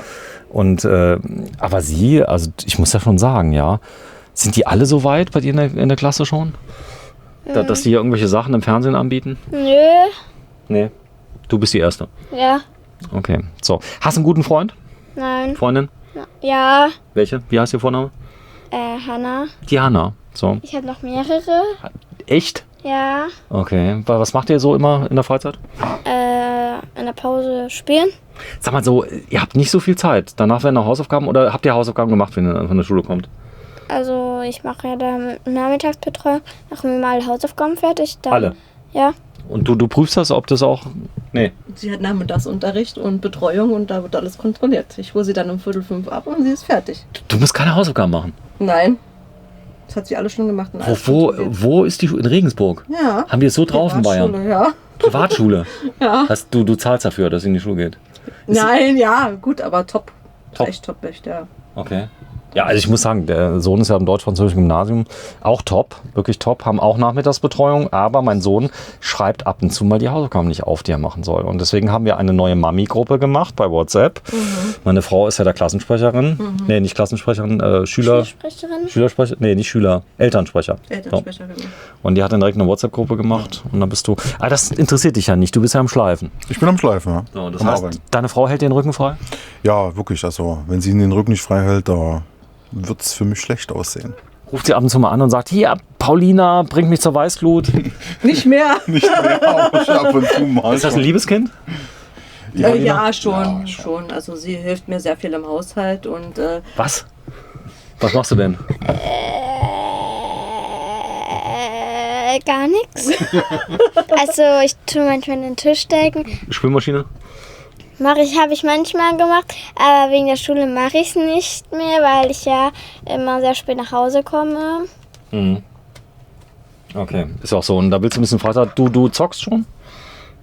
Und, aber sie, also ich muss ja schon sagen, ja, sind die alle so weit bei dir in der Klasse schon? Dass die hier irgendwelche Sachen im Fernsehen anbieten? Nö. Nee, du bist die Erste. Ja. Okay, so. Hast du einen guten Freund? Nein. Freundin? Ja. Welche? Wie heißt ihr Vorname? Hanna. Die Hanna. So. Ich habe noch mehrere. Echt? Ja. Okay. Was macht ihr so immer in der Freizeit? In der Pause spielen. Sag mal so, ihr habt nicht so viel Zeit. Danach werden noch Hausaufgaben oder habt ihr Hausaufgaben gemacht, wenn ihr von der Schule kommt? Also ich mache ja dann Nachmittagsbetreuung. Machen wir mal Hausaufgaben fertig. Dann, Alle? Ja. Und du prüfst das, ob das auch... Nee. Sie hat Nachmittagsunterricht und Betreuung und da wird alles kontrolliert. Ich hole sie dann um 4:45 ab und sie ist fertig. Du musst keine Hausaufgaben machen? Nein. Das hat sie alle schon gemacht. Und alles kontrolliert. Wo ist die Schule? In Regensburg? Ja. Haben die es so drauf in Bayern? Ja. Privatschule? Ja. Du zahlst dafür, dass sie in die Schule geht? Nein, ja, gut, aber top. Top. Echt top, echt, ja. Okay. Ja, also ich muss sagen, der Sohn ist ja im deutsch-französischen Gymnasium auch top, wirklich top, haben auch Nachmittagsbetreuung, aber mein Sohn schreibt ab und zu mal die Hausaufgaben nicht auf, die er machen soll. Und deswegen haben wir eine neue Mami-Gruppe gemacht bei WhatsApp. Meine Frau ist ja da Klassensprecherin, nee, nicht Klassensprecherin, Schülersprecherin, nee, nicht Schüler, Elternsprecher. Elternsprecherin. So. Und die hat dann direkt eine WhatsApp-Gruppe gemacht und dann bist du, das interessiert dich ja nicht, du bist ja am Schleifen. Ich bin am Schleifen, ja. So, das heißt, deine Frau hält dir den Rücken frei? Ja, wirklich, also wenn sie den Rücken nicht frei hält, da wird es für mich schlecht aussehen. Ruft sie ab und zu mal an und sagt, hier, Paulina, bringt mich zur Weißglut. Nicht mehr. Nicht mehr, aber ab und zu mal. Ist das ein Liebeskind? Ja, schon. Also sie hilft mir sehr viel im Haushalt und... Was? Was machst du denn? Gar nichts. Also ich tue manchmal den Tisch decken. Spülmaschine? Habe ich manchmal gemacht, aber wegen der Schule mache ich es nicht mehr, weil ich ja immer sehr spät nach Hause komme. Mhm. Okay, ist auch so. Und da willst du ein bisschen Freizeit. Du zockst schon?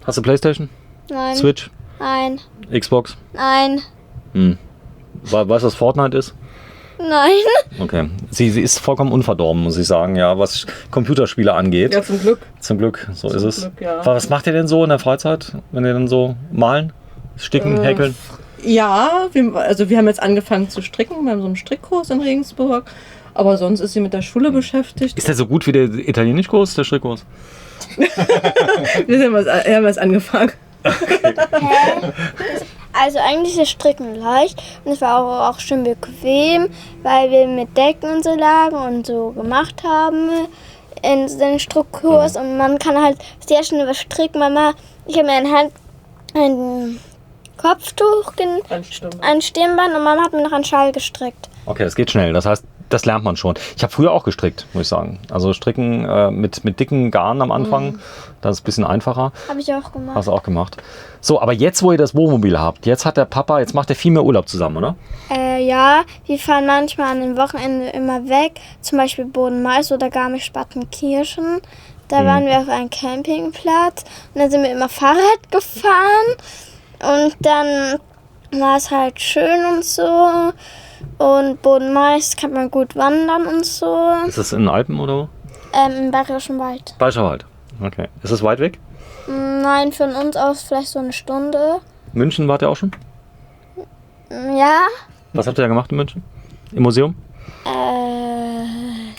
Hast du Playstation? Nein. Switch? Nein. Xbox? Nein. Weißt du, was Fortnite ist? Nein. Okay. Sie ist vollkommen unverdorben, muss ich sagen, ja, was Computerspiele angeht. Ja, zum Glück. Zum Glück, so ist es. Glück, ja. Was macht ihr denn so in der Freizeit, wenn ihr dann so malen? Sticken, häkeln? Ja, wir haben jetzt angefangen zu stricken. Wir haben so einen Strickkurs in Regensburg. Aber sonst ist sie mit der Schule beschäftigt. Ist der so gut wie der Italienischkurs, der Strickkurs? Wir haben jetzt angefangen. Also eigentlich ist Stricken leicht und es war auch schön bequem, weil wir mit Decken und so lagen und so gemacht haben in den Strickkurs. Und man kann halt sehr schnell was stricken. Ich habe mir ein Kopftuch, ein Stirnband und Mama hat mir noch einen Schal gestrickt. Okay, das geht schnell. Das heißt, das lernt man schon. Ich habe früher auch gestrickt, muss ich sagen. Also stricken mit dicken Garn am Anfang, das ist ein bisschen einfacher. Habe ich auch gemacht. Hast du auch gemacht. So, aber jetzt, wo ihr das Wohnmobil habt, jetzt macht der viel mehr Urlaub zusammen, oder? Ja, wir fahren manchmal an den Wochenenden immer weg. Zum Beispiel Bodenmais oder Garmisch-Partenkirchen. Da waren wir auf einem Campingplatz und dann sind wir immer Fahrrad gefahren. Und dann war es halt schön und so. Und Bodenmais kann man gut wandern und so. Ist das in den Alpen oder wo? Im Bayerischen Wald. Bayerischer Wald. Okay. Ist es weit weg? Nein, von uns aus vielleicht so eine Stunde. München wart ihr auch schon? Ja. Was habt ihr da gemacht in München? Im Museum?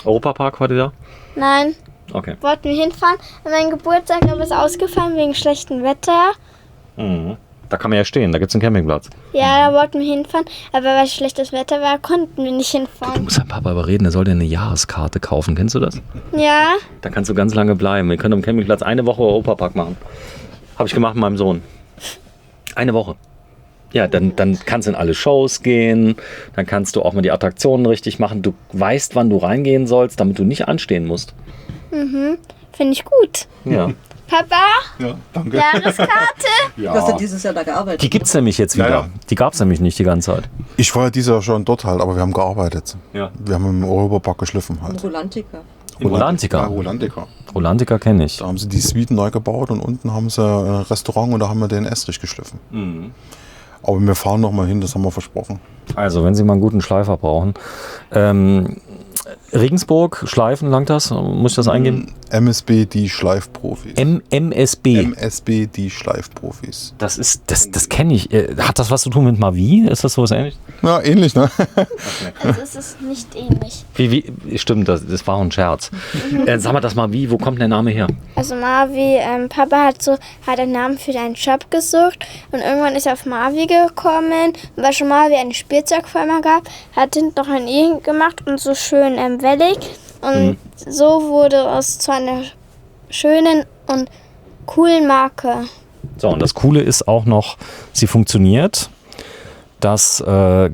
Europapark wart ihr da? Nein, Okay. wollten wir hinfahren. An meinem Geburtstag aber ist ausgefallen wegen schlechtem Wetter. Mhm. Da kann man ja stehen, da gibt es einen Campingplatz. Ja, da wollten wir hinfahren. Aber weil schlechtes Wetter war, konnten wir nicht Du hinfahren. musst deinen Papa überreden, der soll dir eine Jahreskarte kaufen. Kennst du das? Ja. Da kannst du ganz lange bleiben. Wir können am Campingplatz eine Woche Europapark machen. Habe ich gemacht mit meinem Sohn. Eine Woche. Ja, dann kannst du in alle Shows gehen. Dann kannst du auch mal die Attraktionen richtig machen. Du weißt, wann du reingehen sollst, damit du nicht anstehen musst. Finde ich gut. Ja. Papa, Ja, danke. Jahreskarte? Du hast ja dieses Jahr da gearbeitet. Die gibt es nämlich jetzt wieder. Ja, ja. Die gab es nämlich nicht die ganze Zeit. Ich war ja dieses Jahr schon dort halt, aber wir haben gearbeitet. Ja. Wir haben im Europapark geschliffen halt. Rolantica. In Rolantica. Ja, Rolantica. Rolantica kenne ich. Da haben sie die Suiten neu gebaut und unten haben sie ein Restaurant und da haben wir den Estrich geschliffen. Aber wir fahren noch mal hin, das haben wir versprochen. Also, wenn Sie mal einen guten Schleifer brauchen. Regensburg, Schleifen, langt das? Muss ich das eingeben? MSB, die Schleifprofis. MSB. MSB, die Schleifprofis. Das kenne ich. Hat das was zu tun mit Mavi? Ist das sowas ähnlich? Ja, ähnlich, ne? Also es ist nicht ähnlich. Stimmt, das war ein Scherz. Sag mal das Mavi, wo kommt der Name her? Also Marvi, Papa hat einen Namen für einen Shop gesucht und irgendwann ist er auf Marvi gekommen, weil schon Marvi eine Spielzeugfirma gab, hat hinten noch ein I gemacht und so schön wellig und so wurde es zu einer schönen und coolen Marke. So, und das Coole ist auch noch, sie funktioniert. Das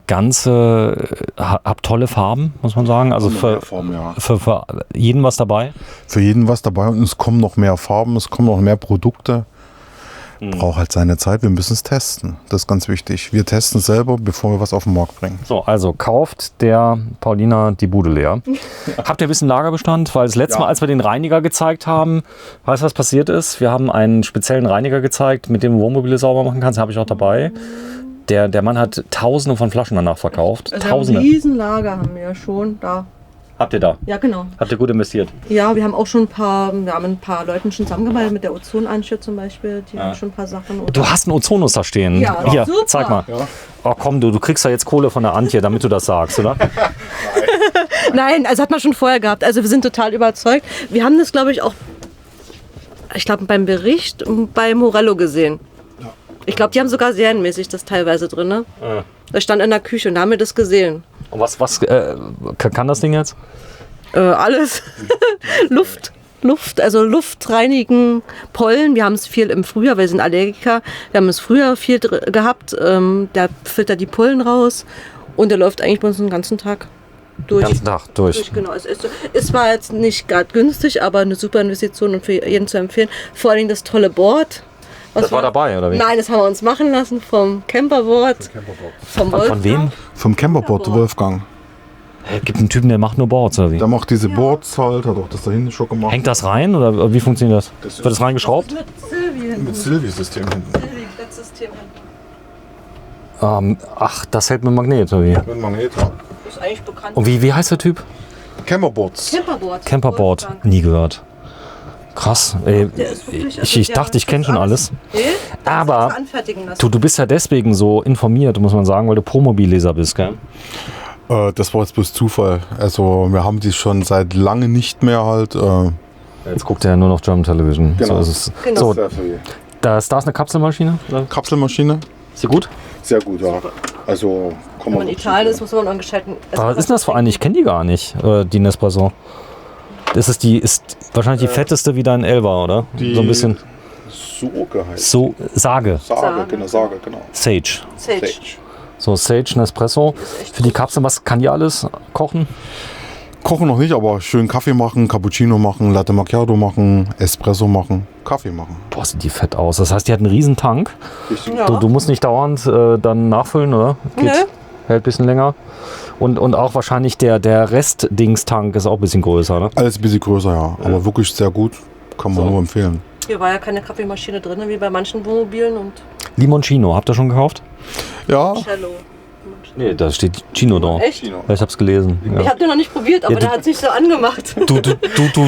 Ganze hat tolle Farben, muss man sagen. Also für jeden was dabei. Für jeden was dabei und es kommen noch mehr Farben, es kommen noch mehr Produkte. Braucht halt seine Zeit, wir müssen es testen. Das ist ganz wichtig. Wir testen es selber, bevor wir was auf den Markt bringen. So, also kauft der Paulina die Bude leer. Habt ihr ein bisschen Lagerbestand? Weil das letzte Mal, als wir den Reiniger gezeigt haben, weißt du, was passiert ist? Wir haben einen speziellen Reiniger gezeigt, mit dem du Wohnmobile sauber machen kannst. Den habe ich auch dabei. Der Mann hat Tausende von Flaschen danach verkauft. Also Tausende. ein Riesenlager haben wir schon da. Habt ihr da? Ja, genau. Habt ihr gut investiert? Ja, wir haben auch schon ein paar Leuten schon zusammengearbeitet, mit der Ozonanstalt zum Beispiel. Die haben schon ein paar Sachen. Du hast einen Ozonus da stehen. Ja, hier, super. zeig mal. Ja. Oh komm, du kriegst ja jetzt Kohle von der Antje, damit du das sagst, oder? Nein, also hat man schon vorher gehabt. Also wir sind total überzeugt. Wir haben das, glaube ich, auch, beim Bericht bei Morello gesehen. Ich glaube, die haben sogar serienmäßig das teilweise drin. Ne? Ja. Das stand in der Küche und da haben wir das gesehen. Und was kann das Ding jetzt? Alles. Luft, also Luft reinigen, Pollen. Wir haben es viel im Frühjahr, wir sind Allergiker. Wir haben es früher viel gehabt. Der filtert die Pollen raus und der läuft eigentlich bei uns den ganzen Tag durch. Den ganzen Tag durch. Genau. Es zwar jetzt nicht gerade günstig, aber eine super Investition und für jeden zu empfehlen. Vor allem das tolle Board. Das war dabei, oder wie? Nein, das haben wir uns machen lassen vom Camperboard. Von wem? Vom Camperboard, Wolfgang. Gibt einen Typen, der macht nur Boards, oder wie? Der macht diese Boards halt, hat auch das da hinten schon gemacht. Hängt das rein, oder wie funktioniert das? Wird das reingeschraubt? Mit Silvi. Mit Silvi-System hinten. Silvi-System. Ach, das hält mit Magnet, oder wie? Mit Magnet, ja. Das ist eigentlich bekannt. Und wie heißt der Typ? Camperboards. Camperboard. Nie gehört. Krass. Ey, Der ist wirklich, ich dachte, ich kenne schon alles. Aber anfertigen lassen. du bist ja deswegen so informiert, muss man sagen, weil du Promobil-Leser bist, gell? Das war jetzt bloß Zufall. Also wir haben die schon seit lange nicht mehr halt. Jetzt guckt er ja nur noch German Television. Genau. So ist es. Genau. So, da ist eine Kapselmaschine. Oder? Kapselmaschine. Ist sie gut? Sehr gut, ja. Also Wenn man in Italien ist, muss man noch einen gescheiten. Was ist denn das für eine? Ich kenne die gar nicht, die Nespresso. Das ist wahrscheinlich die fetteste wie dein Elva, oder? So ein bisschen. Soge heißt. Sage. Sage, genau. Sage. So, Sage Nespresso. Für die Kapsel, was kann die alles kochen? Kochen noch nicht, aber schön Kaffee machen, Cappuccino machen, Latte Macchiato machen, Espresso machen, Kaffee machen. Boah, sieht die fett aus. Das heißt, die hat einen riesen Tank. Ja. Du musst nicht dauernd dann nachfüllen, oder? Hält ein bisschen länger. Und auch wahrscheinlich der Rest-Dings-Tank ist auch ein bisschen größer, ne? Alles ein bisschen größer, ja. Aber wirklich sehr gut. Kann man nur empfehlen. Hier war ja keine Kaffeemaschine drin, wie bei manchen Wohnmobilen und Limoncino, habt ihr schon gekauft? Ja, Cello. Nee, da steht Chino drauf. Echt? Ja, ich hab's gelesen. Ich Ja. habe den noch nicht probiert, aber Ja, der hat sich so angemacht.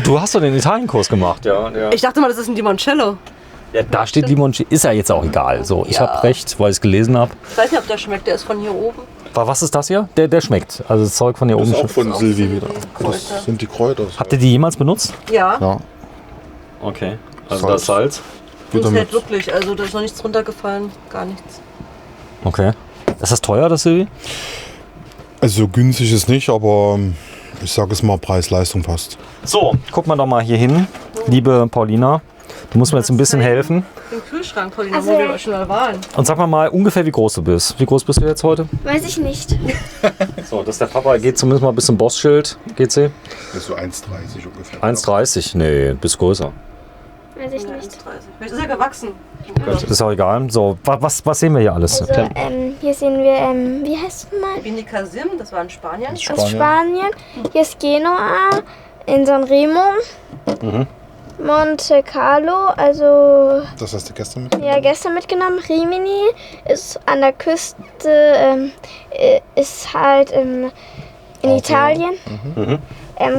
Du hast doch den Italienkurs gemacht, ja. Ich dachte mal, das ist ein Limoncello. Ja, da steht Limoncello. Ist ja jetzt auch egal. So, ich Ja. habe recht, weil ich es gelesen habe. Ich weiß nicht, ob der schmeckt, der ist von hier oben. Was ist das hier? Der schmeckt. Also das Zeug von hier Das oben. ist auch von auch Silvi Silvi. wieder. Das sind die Kräuter. Habt ihr die jemals benutzt? Ja, Ja, Okay. Also das Salz. das wieder hält mit. wirklich. Also da ist noch nichts runtergefallen, gar nichts. Okay. Ist das teuer, das Silvi? Also günstig ist nicht, aber ich sage es mal, Preis-Leistung passt. So, guck mal doch mal hier hin, liebe Paulina. Du musst mir jetzt ein bisschen helfen. Den Kühlschrank, Paulina, Also- wo wir schon mal waren. Und sag mal ungefähr, wie groß du bist. Wie groß bist du jetzt heute? Weiß ich nicht. So, das ist der Papa. Geht zumindest mal bis zum Bossschild. GC? Das ist so 1,30 ungefähr. 1,30. Nee, du bist größer. Weiß ich Ja, nicht. 1,30. Vielleicht ist er gewachsen. Das ist auch egal. So, was sehen wir hier alles? Also, hier sehen wir, wie heißt es mal? Bini Kasim, das war in Spanien. Aus Spanien. Hier ist Genua, in Sanremo, Monte Carlo, also Das hast du gestern mit? ja gestern mitgenommen. Rimini ist an der Küste, ist halt in Italien.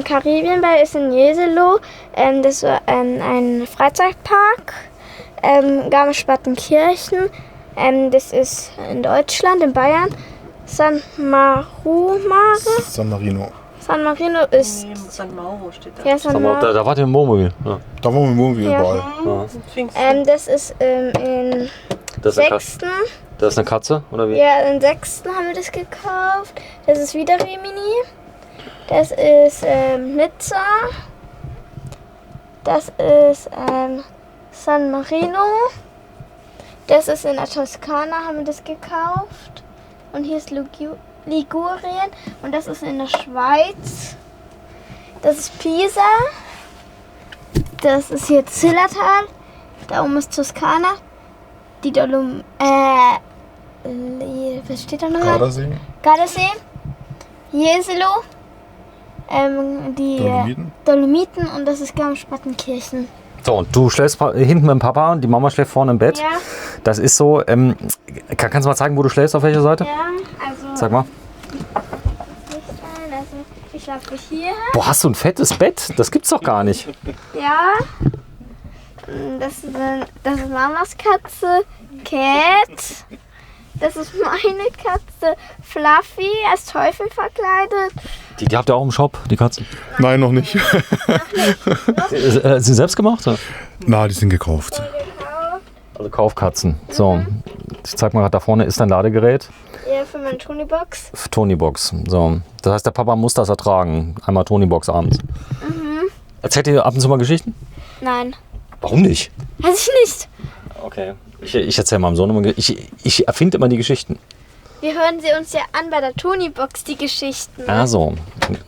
Karibienball ist in Jesolo, das ist ein Freizeitpark. Garmisch-Partenkirchen, das ist in Deutschland, in Bayern. San Marino San Marino. ist. Nee, San Mauro steht da. Ja, San Marino. Da wart ihr im Wohnmobil. Ja. Da waren wir im Wohnmobil Ja. überall. Pfingsten. Das ist in Das ist eine Katze. 6. Das ist eine Katze, oder wie? Ja, im 6. haben wir das gekauft. Das ist wieder Rimini. Das ist Nizza. Das ist San Marino. Das ist in der Toskana, haben wir das gekauft. Und hier ist Ligurien. Und das ist in der Schweiz. Das ist Pisa. Das ist hier Zillertal. Da oben ist Toskana. Die was steht da noch? Gardasee, Gardasee. Jeselo. Die Dolomiten. Dolomiten und das ist Garmisch-Partenkirchen. So, und du schläfst hinten mit dem Papa und die Mama schläft vorne im Bett. Ja, Das ist so, kannst du mal zeigen, wo du schläfst, auf welcher Seite? ja, also Sag mal. also ich schlafe hier. Boah, hast du ein fettes Bett? Das gibt's doch gar nicht. Ja. Das ist Mamas Katze, Cat. Das ist meine Katze, Fluffy, als Teufel verkleidet. Die habt ihr auch im Shop, die Katzen? Nein, noch nicht. Sind sie selbst gemacht? Oder? Na, die sind gekauft. Also Kaufkatzen. So, ich zeig mal gerade da vorne ist ein Ladegerät. Ja, für meine Tonybox. Tonybox. So, das heißt, der Papa muss das ertragen. Einmal Tonybox abends. Erzählt ihr ab und zu mal Geschichten? Nein, Warum nicht? weiß ich nicht. Okay. Ich erzähle meinem Sohn immer, ich erfinde immer die Geschichten. Wir hören sie uns ja an bei der Tonybox, die Geschichten. Also,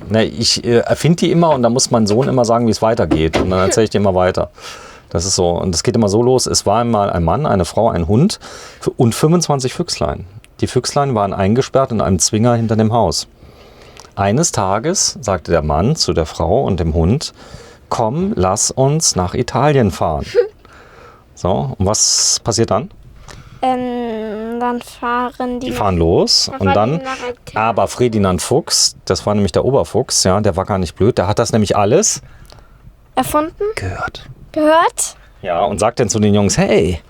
ne, ich erfinde die immer und dann muss mein Sohn immer sagen, wie es weitergeht. Und dann erzähle ich die immer weiter. Das ist so. Und es geht immer so los. Es war einmal ein Mann, eine Frau, ein Hund und 25 Füchslein. Die Füchslein waren eingesperrt in einem Zwinger hinter dem Haus. Eines Tages sagte der Mann zu der Frau und dem Hund, komm, lass uns nach Italien fahren. So, und was passiert dann? Dann fahren die. Die fahren los Dann und fahren dann, die nach Italien. aber Ferdinand Fuchs, das war nämlich der Oberfuchs, ja, der war gar nicht blöd, der hat das nämlich alles Erfunden? gehört. Gehört? Ja, und sagt dann zu den Jungs, hey,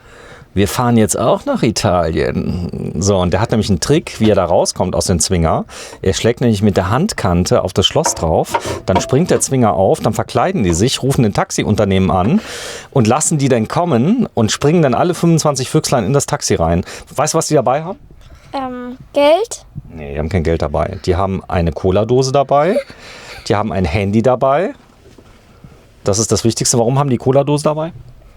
wir fahren jetzt auch nach Italien. So, und der hat nämlich einen Trick, wie er da rauskommt aus dem Zwinger. Er schlägt nämlich mit der Handkante auf das Schloss drauf, dann springt der Zwinger auf, dann verkleiden die sich, rufen ein Taxiunternehmen an und lassen die dann kommen und springen dann alle 25 Füchslein in das Taxi rein. Weißt du, was die dabei haben? Geld? Nee, die haben kein Geld dabei. Die haben eine Cola-Dose dabei, die haben ein Handy dabei. Das ist das Wichtigste. Warum haben die Cola-Dose dabei?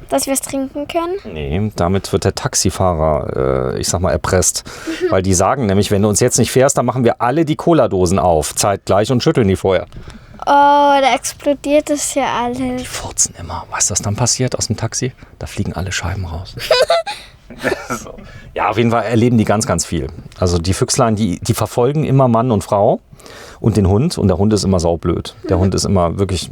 Dass wir es trinken können? Nee, damit wird der Taxifahrer, ich sag mal, erpresst. Weil die sagen nämlich, wenn du uns jetzt nicht fährst, dann machen wir alle die Cola-Dosen auf, zeitgleich und schütteln die vorher. Oh, da explodiert es ja alles. Die furzen immer. Weißt du, was dann passiert aus dem Taxi? Da fliegen alle Scheiben raus. So. Ja, auf jeden Fall erleben die ganz, ganz viel. Also die Füchslein, die verfolgen immer Mann und Frau und den Hund. Und der Hund ist immer saublöd. Der Hund ist immer wirklich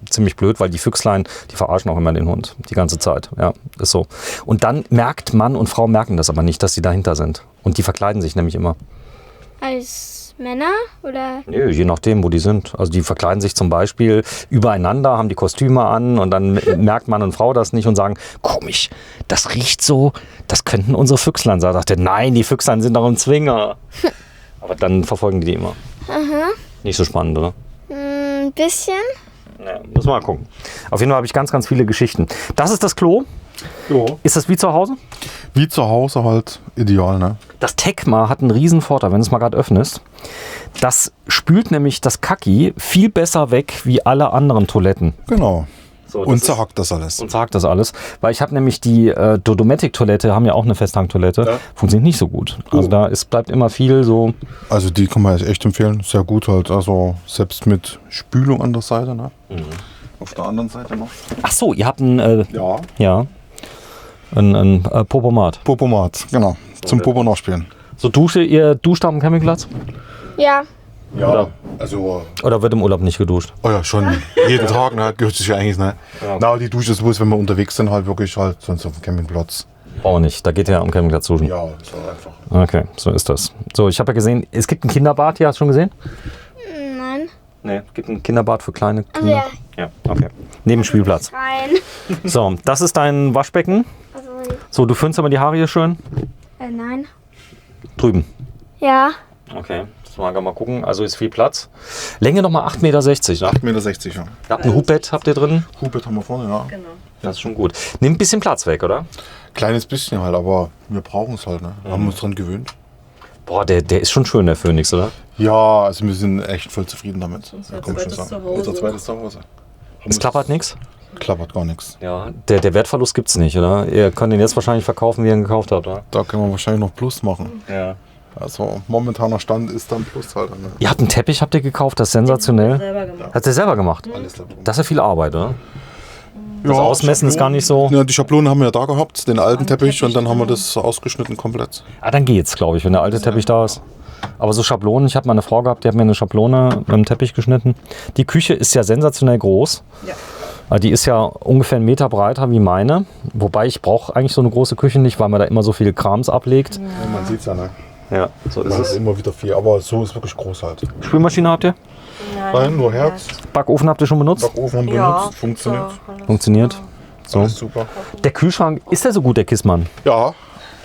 ziemlich blöd, weil die Füchslein, die verarschen auch immer den Hund. Die ganze Zeit. Ja, ist so. Und dann merkt Mann und Frau merken das aber nicht, dass sie dahinter sind. Und die verkleiden sich nämlich immer. Als Männer oder? Nö, je nachdem, wo die sind. Also die verkleiden sich zum Beispiel übereinander, haben die Kostüme an und dann merkt Mann und Frau das nicht und sagen, komisch, das riecht so, das könnten unsere Füchslein sein. Sagt er, nein, die Füchslein sind doch im Zwinger. Aber dann verfolgen die immer. Aha. Nicht so spannend, oder? Ein bisschen. Ja, muss mal gucken. Auf jeden Fall habe ich ganz, ganz viele Geschichten. Das ist das Klo. Jo. Ist das wie zu Hause? Wie zu Hause halt ideal, ne? Das Tecma hat einen riesen Vorteil, wenn du es mal gerade öffnest. Das spült nämlich das Kacki viel besser weg wie alle anderen Toiletten. Genau. So, Und zerhackt das alles. Und sagt das alles. Weil ich habe nämlich die Dodomatic-Toilette, haben ja auch eine Festhangtoilette, Ja. funktioniert nicht so gut. Also da bleibt immer viel so. Also die kann man echt empfehlen. Sehr gut halt. Also selbst mit Spülung an der Seite, ne? Auf der anderen Seite noch. Ach so, ihr habt ein, Ja. ein Popomat. Popomat, genau. Zum Popo nachspielen. So ihr duscht am Campingplatz? Ja. Ja, Oder? also, Oder wird im Urlaub nicht geduscht? oh ja, schon jeden Tag, ne? Gehört sich ja eigentlich, ne? Ja. Na, die Dusche ist bloß, wenn wir unterwegs sind, halt wirklich halt sonst auf dem Campingplatz. Auch nicht, da geht ihr ja am Campingplatz duschen. Ja, ist halt einfach. Okay, so ist das. So, ich habe ja gesehen, es gibt ein Kinderbad hier, hast du schon gesehen? Nein. Nee, es gibt ein Kinderbad für kleine Also Kinder. ja. Ja, okay. Neben dem Spielplatz. Rein. So, das ist dein Waschbecken. Also, So, du föhnst aber die Haare hier schön. nein. Drüben. Ja. Okay, das mal gucken. Also ist viel Platz. Länge nochmal 8,60 Meter, ne? 8,60 Meter, ja. Ihr habt ein Hubbett, habt ihr drin? Hubert haben wir vorne, ja. Genau. Das ist schon gut. Nimmt ein bisschen Platz weg, oder? Kleines bisschen halt, aber wir brauchen es halt, ne? Wir haben uns dran gewöhnt. Boah, der ist schon schön, der Phoenix, oder? Ja, also wir sind echt voll zufrieden damit. Unser Kann man schon zweites sagen. Zuhause. Unser zweites Zuhause. Es klappert nichts? Klappert gar nichts. Ja, der Wertverlust gibt's nicht, oder? Ihr könnt ihn jetzt wahrscheinlich verkaufen, wie ihr ihn gekauft habt, oder? Da können wir wahrscheinlich noch Plus machen. Ja. Also momentaner Stand ist dann Plus halt. Ne? Ihr habt einen Teppich, habt ihr gekauft, das ist sensationell. Selber gemacht. Hat ihr selber gemacht? Alles da drin. Das ist ja viel Arbeit, oder? Das Ausmessen ist gar nicht so. Ja, die Schablone haben wir ja da gehabt, den alten Teppich, und dann haben wir das ausgeschnitten komplett. Ah, dann geht's, glaube ich, wenn der alte Teppich da ist. Aber so Schablonen, ich habe mal eine Frau gehabt, die hat mir eine Schablone mit dem Teppich geschnitten. Die Küche ist ja sensationell groß. Ja. Die ist ja ungefähr 1 Meter breiter wie meine. Wobei ich brauche eigentlich so eine große Küche nicht, weil man da immer so viel Krams ablegt. Ja, man sieht es ja, ne? Ja, so Das ist immer wieder viel, aber so ist wirklich groß halt. Spülmaschine habt ihr? Nein, nur Herz. Backofen habt ihr schon benutzt? Backofen haben wir Ja, benutzt, funktioniert. so. Funktioniert. So. Alles super. Der Kühlschrank, ist der so gut, der Kissmann? Ja,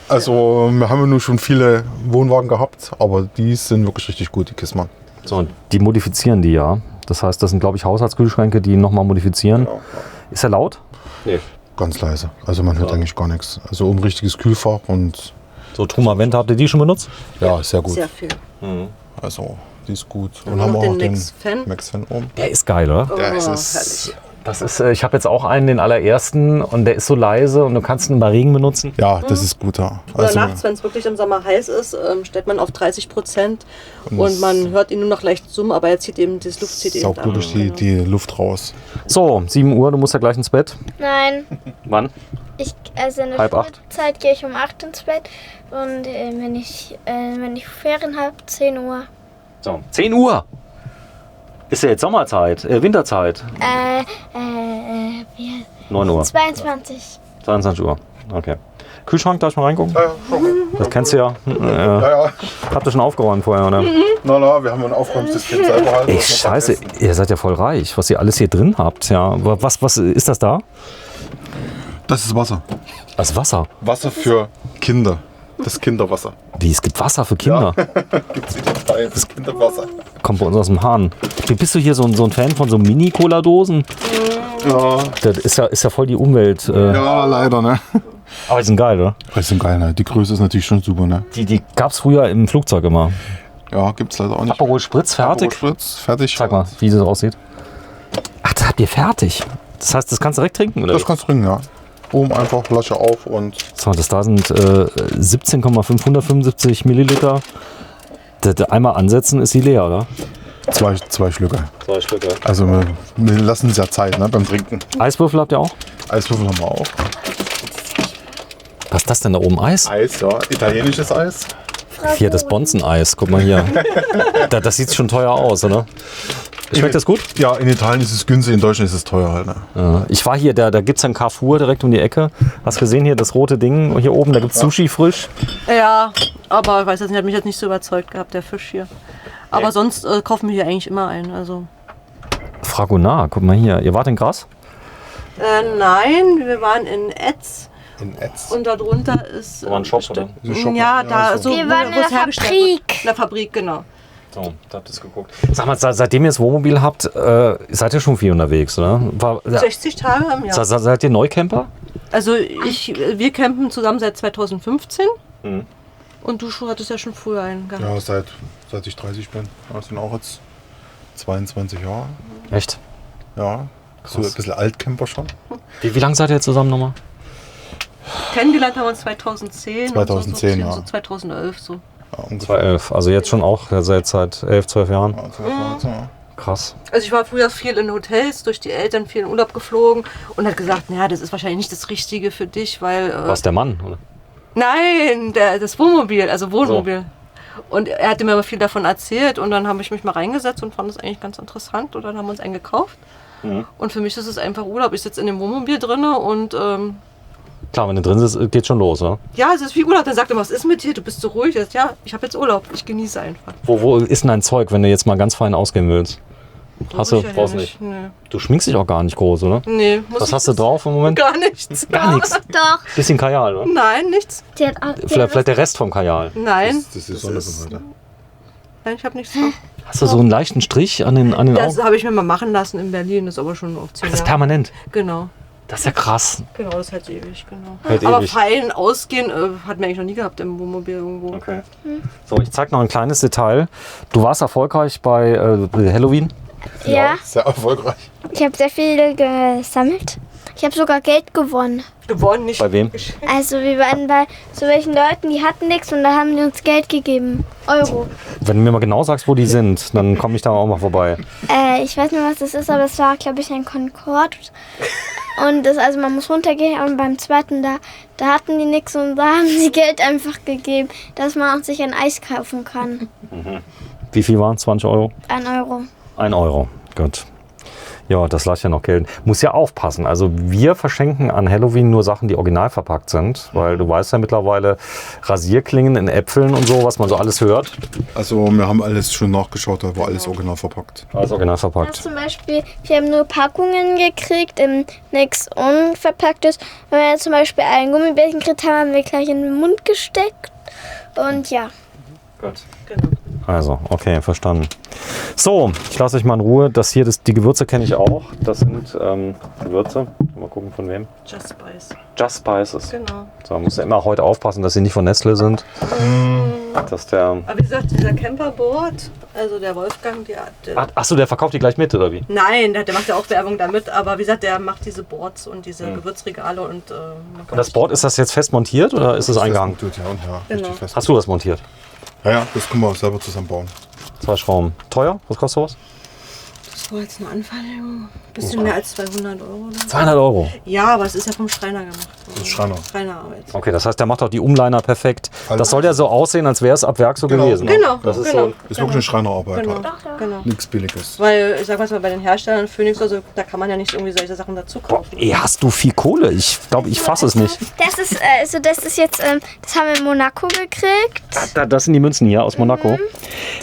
also wir haben ja nur schon viele Wohnwagen gehabt, aber die sind wirklich richtig gut, die Kissmann. So, und die modifizieren die ja. Das heißt, das sind, glaube ich, Haushaltskühlschränke, die nochmal modifizieren. Genau. Ist er laut? Nee. Ganz leise, also man hört eigentlich gar nichts. Also ein richtiges Kühlfach und So, Truma Vente, habt ihr die schon benutzt? ja, sehr gut. Sehr viel. Also die ist gut. Dann Und haben haben wir wir noch auch den den Max-Fan. Max-Fan oben. Der ist geil, oder? Oh, Ja, es herrlich. ist, Das ist, ich habe jetzt auch einen, den allerersten, und der ist so leise und du kannst ihn bei Regen benutzen. ja, das ist gut, ja. Oder Also, nachts, wenn es wirklich im Sommer heiß ist, stellt man auf 30% und man hört ihn nur noch leicht summen, aber er zieht eben, das Luft zieht eben saugt ab. gut durch die Luft raus. So, 7 Uhr, du musst ja gleich ins Bett. Nein. Wann? Also in der 7:30? Schulzeit gehe ich um 8 ins Bett und wenn ich Ferien habe, 10 Uhr. So, 10 Uhr. Ist ja jetzt Sommerzeit, Winterzeit. Wie 9 Uhr, 22. 22 Uhr. Okay. Kühlschrank, darf ich mal reingucken? Ja, schon. Das kennst du ja. Ja. Habt ihr schon aufgeräumt vorher, oder? Na, wir haben ein Aufräumsystem selber halt. Ey, was wir scheiße, vergessen. ihr seid ja voll reich, was ihr alles hier drin habt. Ja. Was ist das da? Das ist Wasser. Das Wasser. Wasser für Kinder. Das Kinderwasser. Wie, es gibt Wasser für Kinder. Gibt es wieder frei, das Kinderwasser. Kommt bei uns aus dem Hahn. Wie bist du hier so ein Fan von so Mini-Cola-Dosen? Ja, Das ist ja voll die Umwelt. ja, leider, ne? Aber die sind geil, oder? Das sind geil, ne? Die Größe ist natürlich schon super, ne? Die gab es früher im Flugzeug immer. Ja, gibt's leider auch nicht. Aperol Spritz, fertig. Aperol Spritz, fertig. Zeig mal, wie das aussieht. Ach, das habt ihr fertig. Das heißt, das kannst du direkt trinken, oder? Das kannst du trinken, ja. Oben einfach Flasche auf und So, das da sind 17,575 Milliliter. Einmal ansetzen ist sie leer, oder? zwei Schlücke. 2 Stücke. Also wir lassen uns ja Zeit, ne, beim Trinken. Eiswürfel habt ihr auch? Eiswürfel haben wir auch. Was ist das denn da oben? Eis? Eis, ja. Italienisches Eis. Hier, das Bonzen-Eis. Guck mal hier. Das sieht schon teuer aus, oder? Schmeckt das gut? Ja, in Italien ist es günstig, in Deutschland ist es teuer halt. Ne? Ja. Ich war hier, da gibt es ein Carrefour direkt um die Ecke. Hast gesehen hier das rote Ding hier oben, da gibt es Sushi frisch. Ja, aber ich weiß jetzt nicht, hat mich jetzt nicht so überzeugt gehabt, der Fisch hier. Aber sonst kaufen wir hier eigentlich immer ein. Also. Fragonard, guck mal hier. Ihr wart in Gras? Nein, wir waren in Etz. In Etz. Und darunter ist. War ein Shop, oder? Ja, da so. Wir waren in der Fabrik. In der Fabrik, genau. So, da habt ihr es geguckt. Sag mal, seitdem ihr das Wohnmobil habt, seid ihr schon viel unterwegs, oder? 60 Tage im Jahr. Seid ihr Neucamper? Also wir campen zusammen seit 2015. Mhm. Und du hattest ja schon früher einen gehabt. Ja, seit ich 30 bin. Das sind auch jetzt 22 Jahre. Echt? Ja, so ein bisschen Altcamper schon. Wie lange seid ihr zusammen nochmal? Kennengelernt haben wir uns 2010. 2010, und so, ja. So 2011 so. Ja, ungefähr. 2011, also jetzt schon auch seit 11, 12 Jahren. Ja, 2019, ja. Krass. Also ich war früher viel in Hotels, durch die Eltern viel in Urlaub geflogen und hat gesagt, naja, das ist wahrscheinlich nicht das Richtige für dich, weil... Was, der Mann, oder? Nein, das Wohnmobil, also Wohnmobil. So. Und er hatte mir aber viel davon erzählt und dann habe ich mich mal reingesetzt und fand es eigentlich ganz interessant und dann haben wir uns einen gekauft. Mhm. Und für mich ist es einfach Urlaub. Ich sitze in dem Wohnmobil drin und... Klar, wenn du drin sitzt, geht schon los, oder? Ja, es ist wie Urlaub. Dann sagt er, was ist mit dir? Du bist so ruhig. Ich sag, ja, ich habe jetzt Urlaub. Ich genieße einfach. Wo ist denn dein Zeug, wenn du jetzt mal ganz fein ausgehen willst? Hast du? Brauchst nicht. Nee. Du schminkst dich auch gar nicht groß, oder? Nee. Was hast du drauf im Moment? Gar nichts. Gar nichts. Doch. Bisschen Kajal, oder? Nein, nichts. Die hat Vielleicht der Rest vom Kajal. Nein. Das ist die Sonne von heute. Nein, ich habe nichts drauf. Hast du so einen leichten Strich an den Das Augen? habe ich mir mal machen lassen in Berlin. Das ist aber schon auf 10 Das ist Jahre. permanent. Genau. Das ist ja krass. Genau, das hält ewig, genau. Hält Aber ewig. feilen, ausgehen, hat mir eigentlich noch nie gehabt im Wohnmobil irgendwo. Okay. So, ich zeig noch ein kleines Detail. Du warst erfolgreich bei Halloween. Ja, Sehr erfolgreich. ich habe sehr viel gesammelt. Ich habe sogar Geld gewonnen. Gewonnen, nicht. Bei wem? Also wir waren bei so welchen Leuten, die hatten nichts und da haben die uns Geld gegeben. Euro. Wenn du mir mal genau sagst, wo die sind, dann komme ich da auch mal vorbei. Ich weiß nicht, was das ist, aber es war, glaube ich, ein Concorde. Und das, also man muss runtergehen und beim zweiten, da hatten die nichts und da haben sie Geld einfach gegeben, dass man auch sich ein Eis kaufen kann. Wie viel waren es? 20 Euro? 1 Euro. 1 Euro. Gut. Ja, das lasse ich ja noch gelten. Muss ja aufpassen. Also wir verschenken an Halloween nur Sachen, die original verpackt sind. Weil du weißt ja mittlerweile, Rasierklingen in Äpfeln und so, was man so alles hört. Also wir haben alles schon nachgeschaut, da war alles original verpackt. Alles original Das verpackt. zum Beispiel, wir haben nur Packungen gekriegt, nichts Unverpacktes. Wenn wir jetzt zum Beispiel ein Gummibärchen gekriegt haben, haben wir gleich in den Mund gesteckt. Und ja. Gut. Genau. Also, okay, verstanden. So, ich lasse euch mal in Ruhe. Das hier, die Gewürze kenne ich auch. Das sind Gewürze. Mal gucken von wem. Just Spice. Just Spices. Genau. So, man muss ja immer heute aufpassen, dass sie nicht von Nestle sind. Dass der. Aber wie gesagt, dieser Camperboard, also der Wolfgang, Achso, der verkauft die gleich mit, oder wie? Nein, der macht ja auch Werbung damit, aber wie gesagt, der macht diese Boards und diese Gewürzregale und Und das Board, ist das jetzt fest montiert oder ist es eingehangen? Tut, ja, und ja, Genau. richtig fest. Hast du das montiert? Ja, das können wir auch selber zusammenbauen. 2 Schrauben. Teuer? Was kostet sowas? Das war jetzt eine Anfertigung. Bisschen mehr als 200 Euro. Oder? 200 Euro. Ja, aber es ist ja vom Schreiner gemacht. Das ist Schreiner. Schreinerarbeit. Okay, das heißt, der macht auch die Umliner perfekt. Alles. Das soll ja so aussehen, als wäre es ab Werk so Genau. gewesen. Genau, Das ist genau. so. Ist wirklich eine Schreinerarbeit. Genau, Halt. genau. Nichts Billiges. Weil, ich sag mal, bei den Herstellern Phoenix, also, da kann man ja nicht irgendwie solche Sachen dazu kaufen. Ey, hast du viel Kohle? Ich glaube, ich fasse es nicht. Das ist, das ist jetzt, das haben wir in Monaco gekriegt. Das sind die Münzen hier aus Monaco.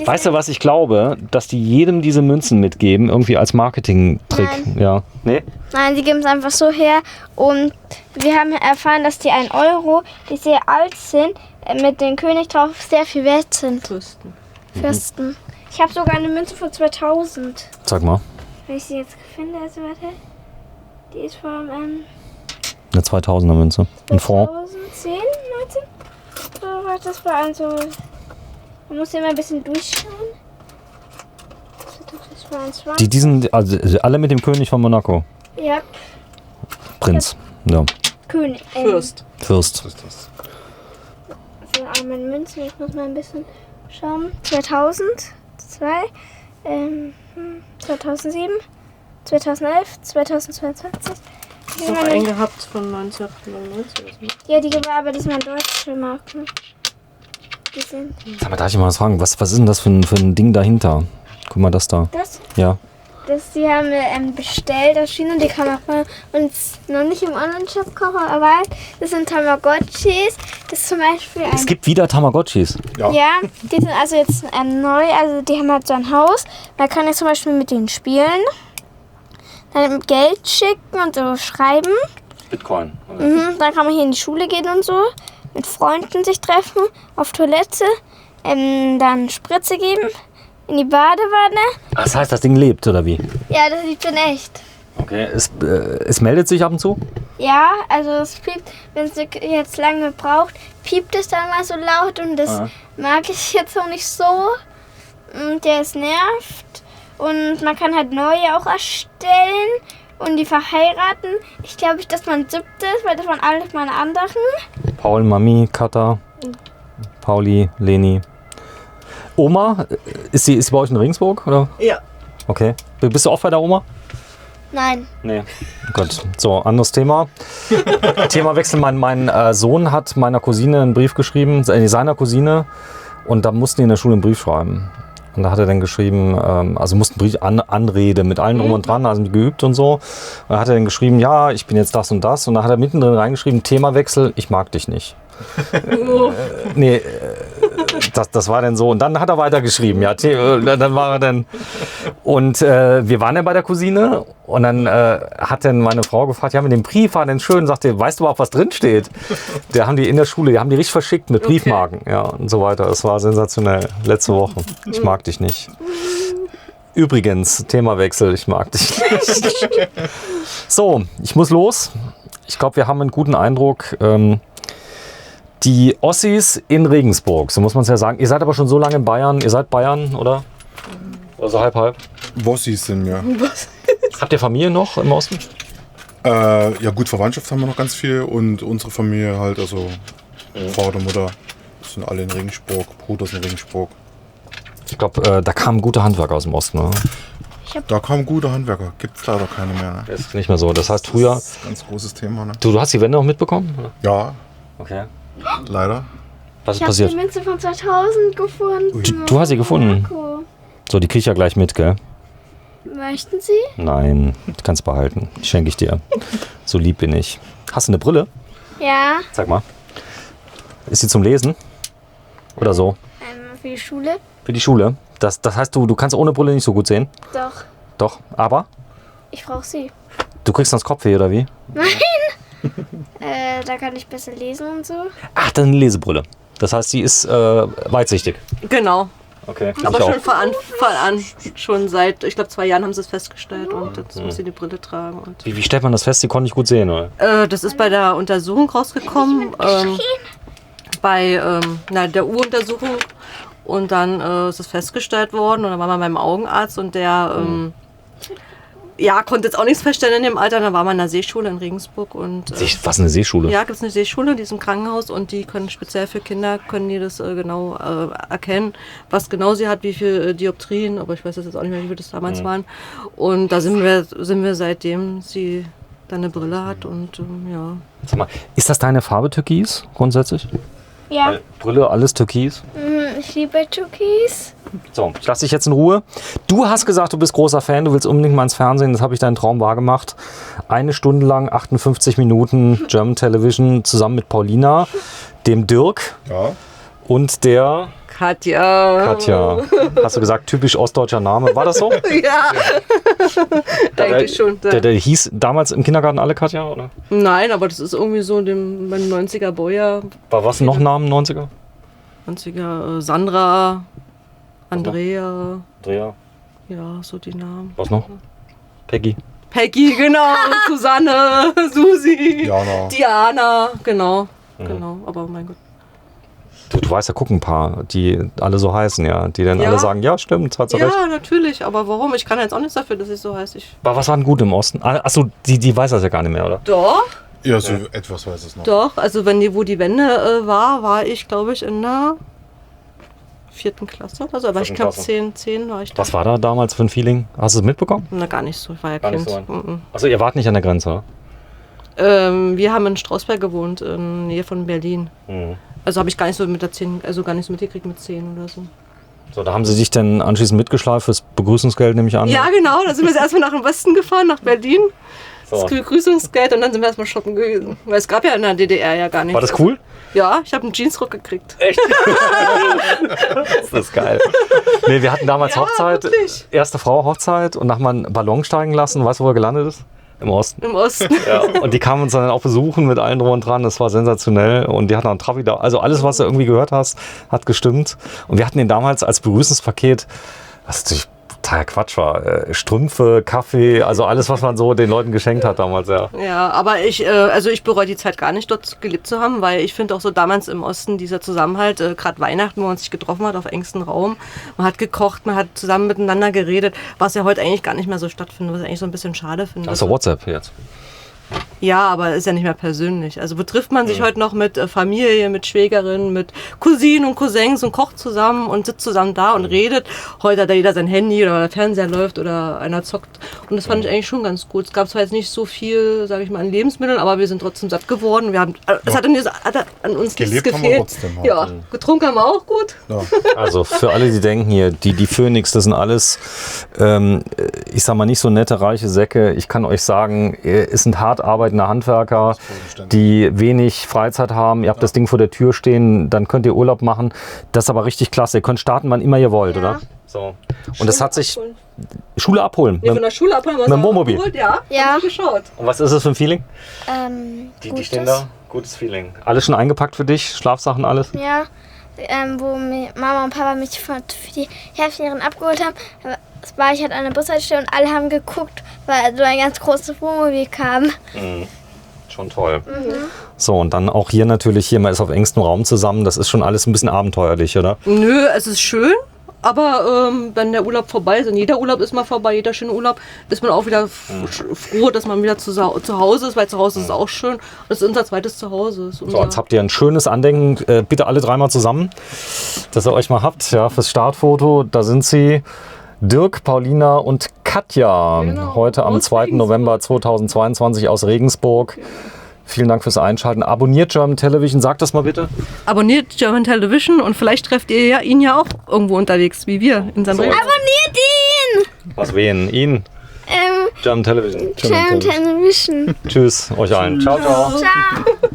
Weißt du was, ich glaube, dass die jedem diese Münzen mitgeben, irgendwie als Marketing-Trick. Ja. Nee? Nein, sie geben es einfach so her. Und wir haben erfahren, dass die 1 Euro, die sehr alt sind, mit dem König drauf sehr viel wert sind. Fürsten. Fürsten. Ich habe sogar eine Münze von 2000. Sag mal. Wenn ich sie jetzt finde, also warte. Die ist vom Eine 2000er Münze. Ein Franc. 2010, 19? So, warte, das war also. Man muss immer ein bisschen durchschauen. 2022. Die sind also alle mit dem König von Monaco. Ja, Prinz. Ja. König. Fürst. Fürst. Was ist das? So, aber meine Münzen, ich muss mal ein bisschen schauen. 2002, 2007, 2011, 2022. Ich habe einen gehabt von 1999. Ja, die war aber diesmal deutsche Marken. Die sind Sag mal, darf ich mal was fragen? Was ist denn das für ein Ding dahinter? Guck mal, das da. das. Ja. Die haben wir bestellt aus China. Die kann man bei uns noch nicht im Online-Shop kaufen, aber das sind Tamagotchis. Das ist zum Beispiel Es gibt wieder Tamagotchis. Ja, die sind also jetzt neu. Also die haben halt so ein Haus. Man kann jetzt zum Beispiel mit denen spielen. Dann Geld schicken und so schreiben. Bitcoin. Dann kann man hier in die Schule gehen und so. Mit Freunden sich treffen. Auf Toilette. Dann Spritze geben. In die Badewanne. Das heißt, das Ding lebt, oder wie? Ja, das liegt in echt. Okay. Es meldet sich ab und zu? Ja, also es piept, wenn es jetzt lange braucht, piept es dann mal so laut und das mag ich jetzt auch nicht so. Und es nervt und man kann halt neue auch erstellen und die verheiraten. Ich glaube nicht, dass man 7. ist, weil das waren alle meine anderen. Paul, Mami, Katha, Pauli, Leni. Oma, ist sie bei euch in Regensburg, oder? Ja. Okay. Bist du auch bei der Oma? Nein. Nee. Gut. So, anderes Thema. Themawechsel. Mein Sohn hat meiner Cousine einen Brief geschrieben, seiner Cousine, und da mussten die in der Schule einen Brief schreiben. Und da hat er dann geschrieben, also mussten Brief Anrede mit allem drum und dran, also geübt und so. Und da hat er dann geschrieben, ja, ich bin jetzt das und das. Und da hat er mittendrin reingeschrieben, Themawechsel, ich mag dich nicht. Nee, das war dann so. Und dann hat er weitergeschrieben. Ja, dann war er dann. Und wir waren ja bei der Cousine. Und dann hat dann meine Frau gefragt, ja, mit dem Brief war denn schön. Sagte, weißt du überhaupt, was drin steht? Der haben die in der Schule, die haben die richtig verschickt mit Briefmarken. Ja, und so weiter. Das war sensationell. Letzte Woche. Ich mag dich nicht. Übrigens, Themawechsel, ich mag dich nicht. So, ich muss los. Ich glaube, wir haben einen guten Eindruck. Die Ossis in Regensburg, so muss man es ja sagen. Ihr seid aber schon so lange in Bayern. Ihr seid Bayern, oder? Also halb. Wossis sind wir. Habt ihr Familie noch im Osten? Ja gut, Verwandtschaft haben wir noch ganz viel und unsere Familie halt, also Vater, Mutter, sind alle in Regensburg, Bruder ist in Regensburg. Ich glaube, da kamen gute Handwerker aus dem Osten, oder? Da kamen gute Handwerker, gibt es leider keine mehr. Ne? Das ist nicht mehr so. Das heißt, früher... Das ist ein ganz großes Thema, ne? Du hast die Wende noch mitbekommen? Oder? Ja, Okay. leider. Was ist Ich habe passiert? die Münze von 2000 gefunden. Du hast sie gefunden? Marco. So, die krieg ich ja gleich mit, gell? Möchten Sie? Nein, die kannst du behalten. Die schenke ich dir. So lieb bin ich. Hast du eine Brille? Ja. Zeig mal. Ist sie zum Lesen? Oder so? Für die Schule? Für die Schule? Das heißt, du kannst ohne Brille nicht so gut sehen? Doch. Doch, aber Ich brauche sie. du kriegst sonst Kopfweh, oder wie? Da kann ich besser lesen und so. Ach, das ist eine Lesebrille. Das heißt, sie ist weitsichtig. Genau. Okay. Aber schon von Anfang an, schon seit, ich glaube, 2 Jahren haben sie es festgestellt und jetzt muss sie die Brille tragen. Und Wie stellt man das fest? Sie konnte nicht gut sehen, oder? das ist bei der Untersuchung rausgekommen, bei der U-Untersuchung. Und dann ist es festgestellt worden und dann war man beim Augenarzt und der konnte jetzt auch nichts feststellen in dem Alter. Dann war man in der Seeschule in Regensburg. Und, Was, eine Seeschule? ja, gibt es eine Seeschule in diesem Krankenhaus und die können speziell für Kinder, können die das genau erkennen, was genau sie hat, wie viel Dioptrien, aber ich weiß jetzt auch nicht mehr, wie viel das damals waren. Und da sind wir seitdem sie dann eine Brille hat und ja. Sag mal, ist das deine Farbe Türkis grundsätzlich? Ja. Brille, alles Türkis? Ich liebe Cookies. So, ich lasse dich jetzt in Ruhe. Du hast gesagt, du bist großer Fan, du willst unbedingt mal ins Fernsehen. Das habe ich deinen Traum wahrgemacht. 1 Stunde lang, 58 Minuten German Television zusammen mit Paulina, dem Dirk Ja. und der Katja. Hast du gesagt, typisch ostdeutscher Name. War das so? Ja. Eigentlich schon. Der hieß damals im Kindergarten alle Katja, oder? Nein, aber das ist irgendwie so beim 90er Baujahr. War was noch Namen 90er? 90er Sandra, Andrea, Andrea. ja, so die Namen. Was noch? Peggy. Peggy, genau, Susanne, Susi, Diana. Diana, genau, genau, aber mein Gott. Du weißt, da gucken ein paar, die alle so heißen, ja. Die dann Ja. alle sagen, ja, stimmt, hat sie recht. Ja, natürlich, aber warum? Ich kann jetzt auch nichts dafür, dass ich so heiße. Aber was war denn gut im Osten? Achso, die weiß das ja gar nicht mehr, oder? Doch, Ja, so etwas weiß es noch. doch, also wo die Wende war ich, glaube ich, in der 4. Klasse oder so, aber ich 4. glaube Klasse. 10 war ich da. Was war da damals für ein Feeling? Hast du es mitbekommen? Na, gar nicht so, ich war ja Gar nicht Kind. so Achso, ihr wart nicht an der Grenze, oder? Wir haben in Strausberg gewohnt, in der Nähe von Berlin. Mhm. Also habe ich gar nicht so gar nicht so mitgekriegt mit 10 oder so. So, da haben sie dich dann anschließend mitgeschleift fürs Begrüßungsgeld, nehme ich an. Ja, genau. Da sind wir erstmal nach dem Westen gefahren, nach Berlin. So. Das Begrüßungsgeld und dann sind wir erstmal shoppen gewesen. Weil es gab ja in der DDR ja gar nicht. War das cool? Ja, ich habe einen Jeansrock gekriegt. Echt? Das ist geil. Nee, wir hatten damals Ja, Hochzeit, wirklich. erste Frau Hochzeit und nachher mal einen Ballon steigen lassen. Weißt du, wo er gelandet ist? Im Osten. Im Osten. Ja, und die kamen uns dann auch besuchen mit allen drum und dran. Das war sensationell. Und die hatten auch einen Trabi da. Also alles, was du irgendwie gehört hast, hat gestimmt. Und wir hatten den damals als Begrüßungspaket, was natürlich total Quatsch war, Strümpfe, Kaffee, also alles, was man so den Leuten geschenkt hat damals, ja. Ja, aber ich bereue die Zeit gar nicht, dort gelebt zu haben, weil ich finde auch so damals im Osten dieser Zusammenhalt, gerade Weihnachten, wo man sich getroffen hat auf engstem Raum, man hat gekocht, man hat zusammen miteinander geredet, was ja heute eigentlich gar nicht mehr so stattfindet, was ich eigentlich so ein bisschen schade finde. Also WhatsApp jetzt. Ja, aber ist ja nicht mehr persönlich. Also betrifft man sich heute noch mit Familie, mit Schwägerin, mit Cousinen und Cousins und kocht zusammen und sitzt zusammen da und redet. Heute hat da jeder sein Handy oder der Fernseher läuft oder einer zockt. Und das fand ich eigentlich schon ganz gut. Es gab zwar jetzt nicht so viel, sage ich mal, an Lebensmitteln, aber wir sind trotzdem satt geworden. Wir haben, es hat an uns nichts Gelebt haben wir gefehlt. trotzdem halt. Ja, getrunken haben wir auch gut. Ja. Also für alle, die denken hier, die Phoenix, das sind alles, ich sag mal, nicht so nette, reiche Säcke. Ich kann euch sagen, es sind hart arbeitende Handwerker, die wenig Freizeit haben. Ihr habt das Ding vor der Tür stehen, dann könnt ihr Urlaub machen. Das ist aber richtig klasse. Ihr könnt starten, wann immer ihr wollt, oder? So. Und das hat sich Schule abholen. Nee, von der Schule abholen wir mit dem Wohnmobil. abgeholt, ja. Ja. Hab ich geschaut. Und was ist das für ein Feeling? Die stehen da. Gutes Feeling. Alles schon eingepackt für dich? Schlafsachen, alles? Ja, wo Mama und Papa mich für die Herbstferien abgeholt haben, war ich halt an der Bushaltestelle und alle haben geguckt, weil so ein ganz großes Wohnmobil kam. Schon toll. So, und dann auch hier natürlich, man ist auf engstem Raum zusammen. Das ist schon alles ein bisschen abenteuerlich, oder? Nö, es ist schön. Aber wenn der Urlaub vorbei ist, und jeder Urlaub ist mal vorbei, jeder schöne Urlaub, ist man auch wieder froh, dass man wieder zu Hause ist, weil zu Hause ist es auch schön. Und das ist unser zweites Zuhause. So, jetzt habt ihr ein schönes Andenken. Bitte alle dreimal zusammen, dass ihr euch mal habt, ja, fürs Startfoto. Da sind sie. Dirk, Paulina und Katja, Genau. heute am Aus 2. November 2022 aus Regensburg. Vielen Dank fürs Einschalten. Abonniert German Television, sagt das mal bitte. Abonniert German Television und vielleicht trefft ihr ihn ja auch irgendwo unterwegs, wie wir in San Remo. Abonniert ihn! Was wen? Ihn? German Television. German Television. Tschüss euch allen. Ciao, ciao. Ciao.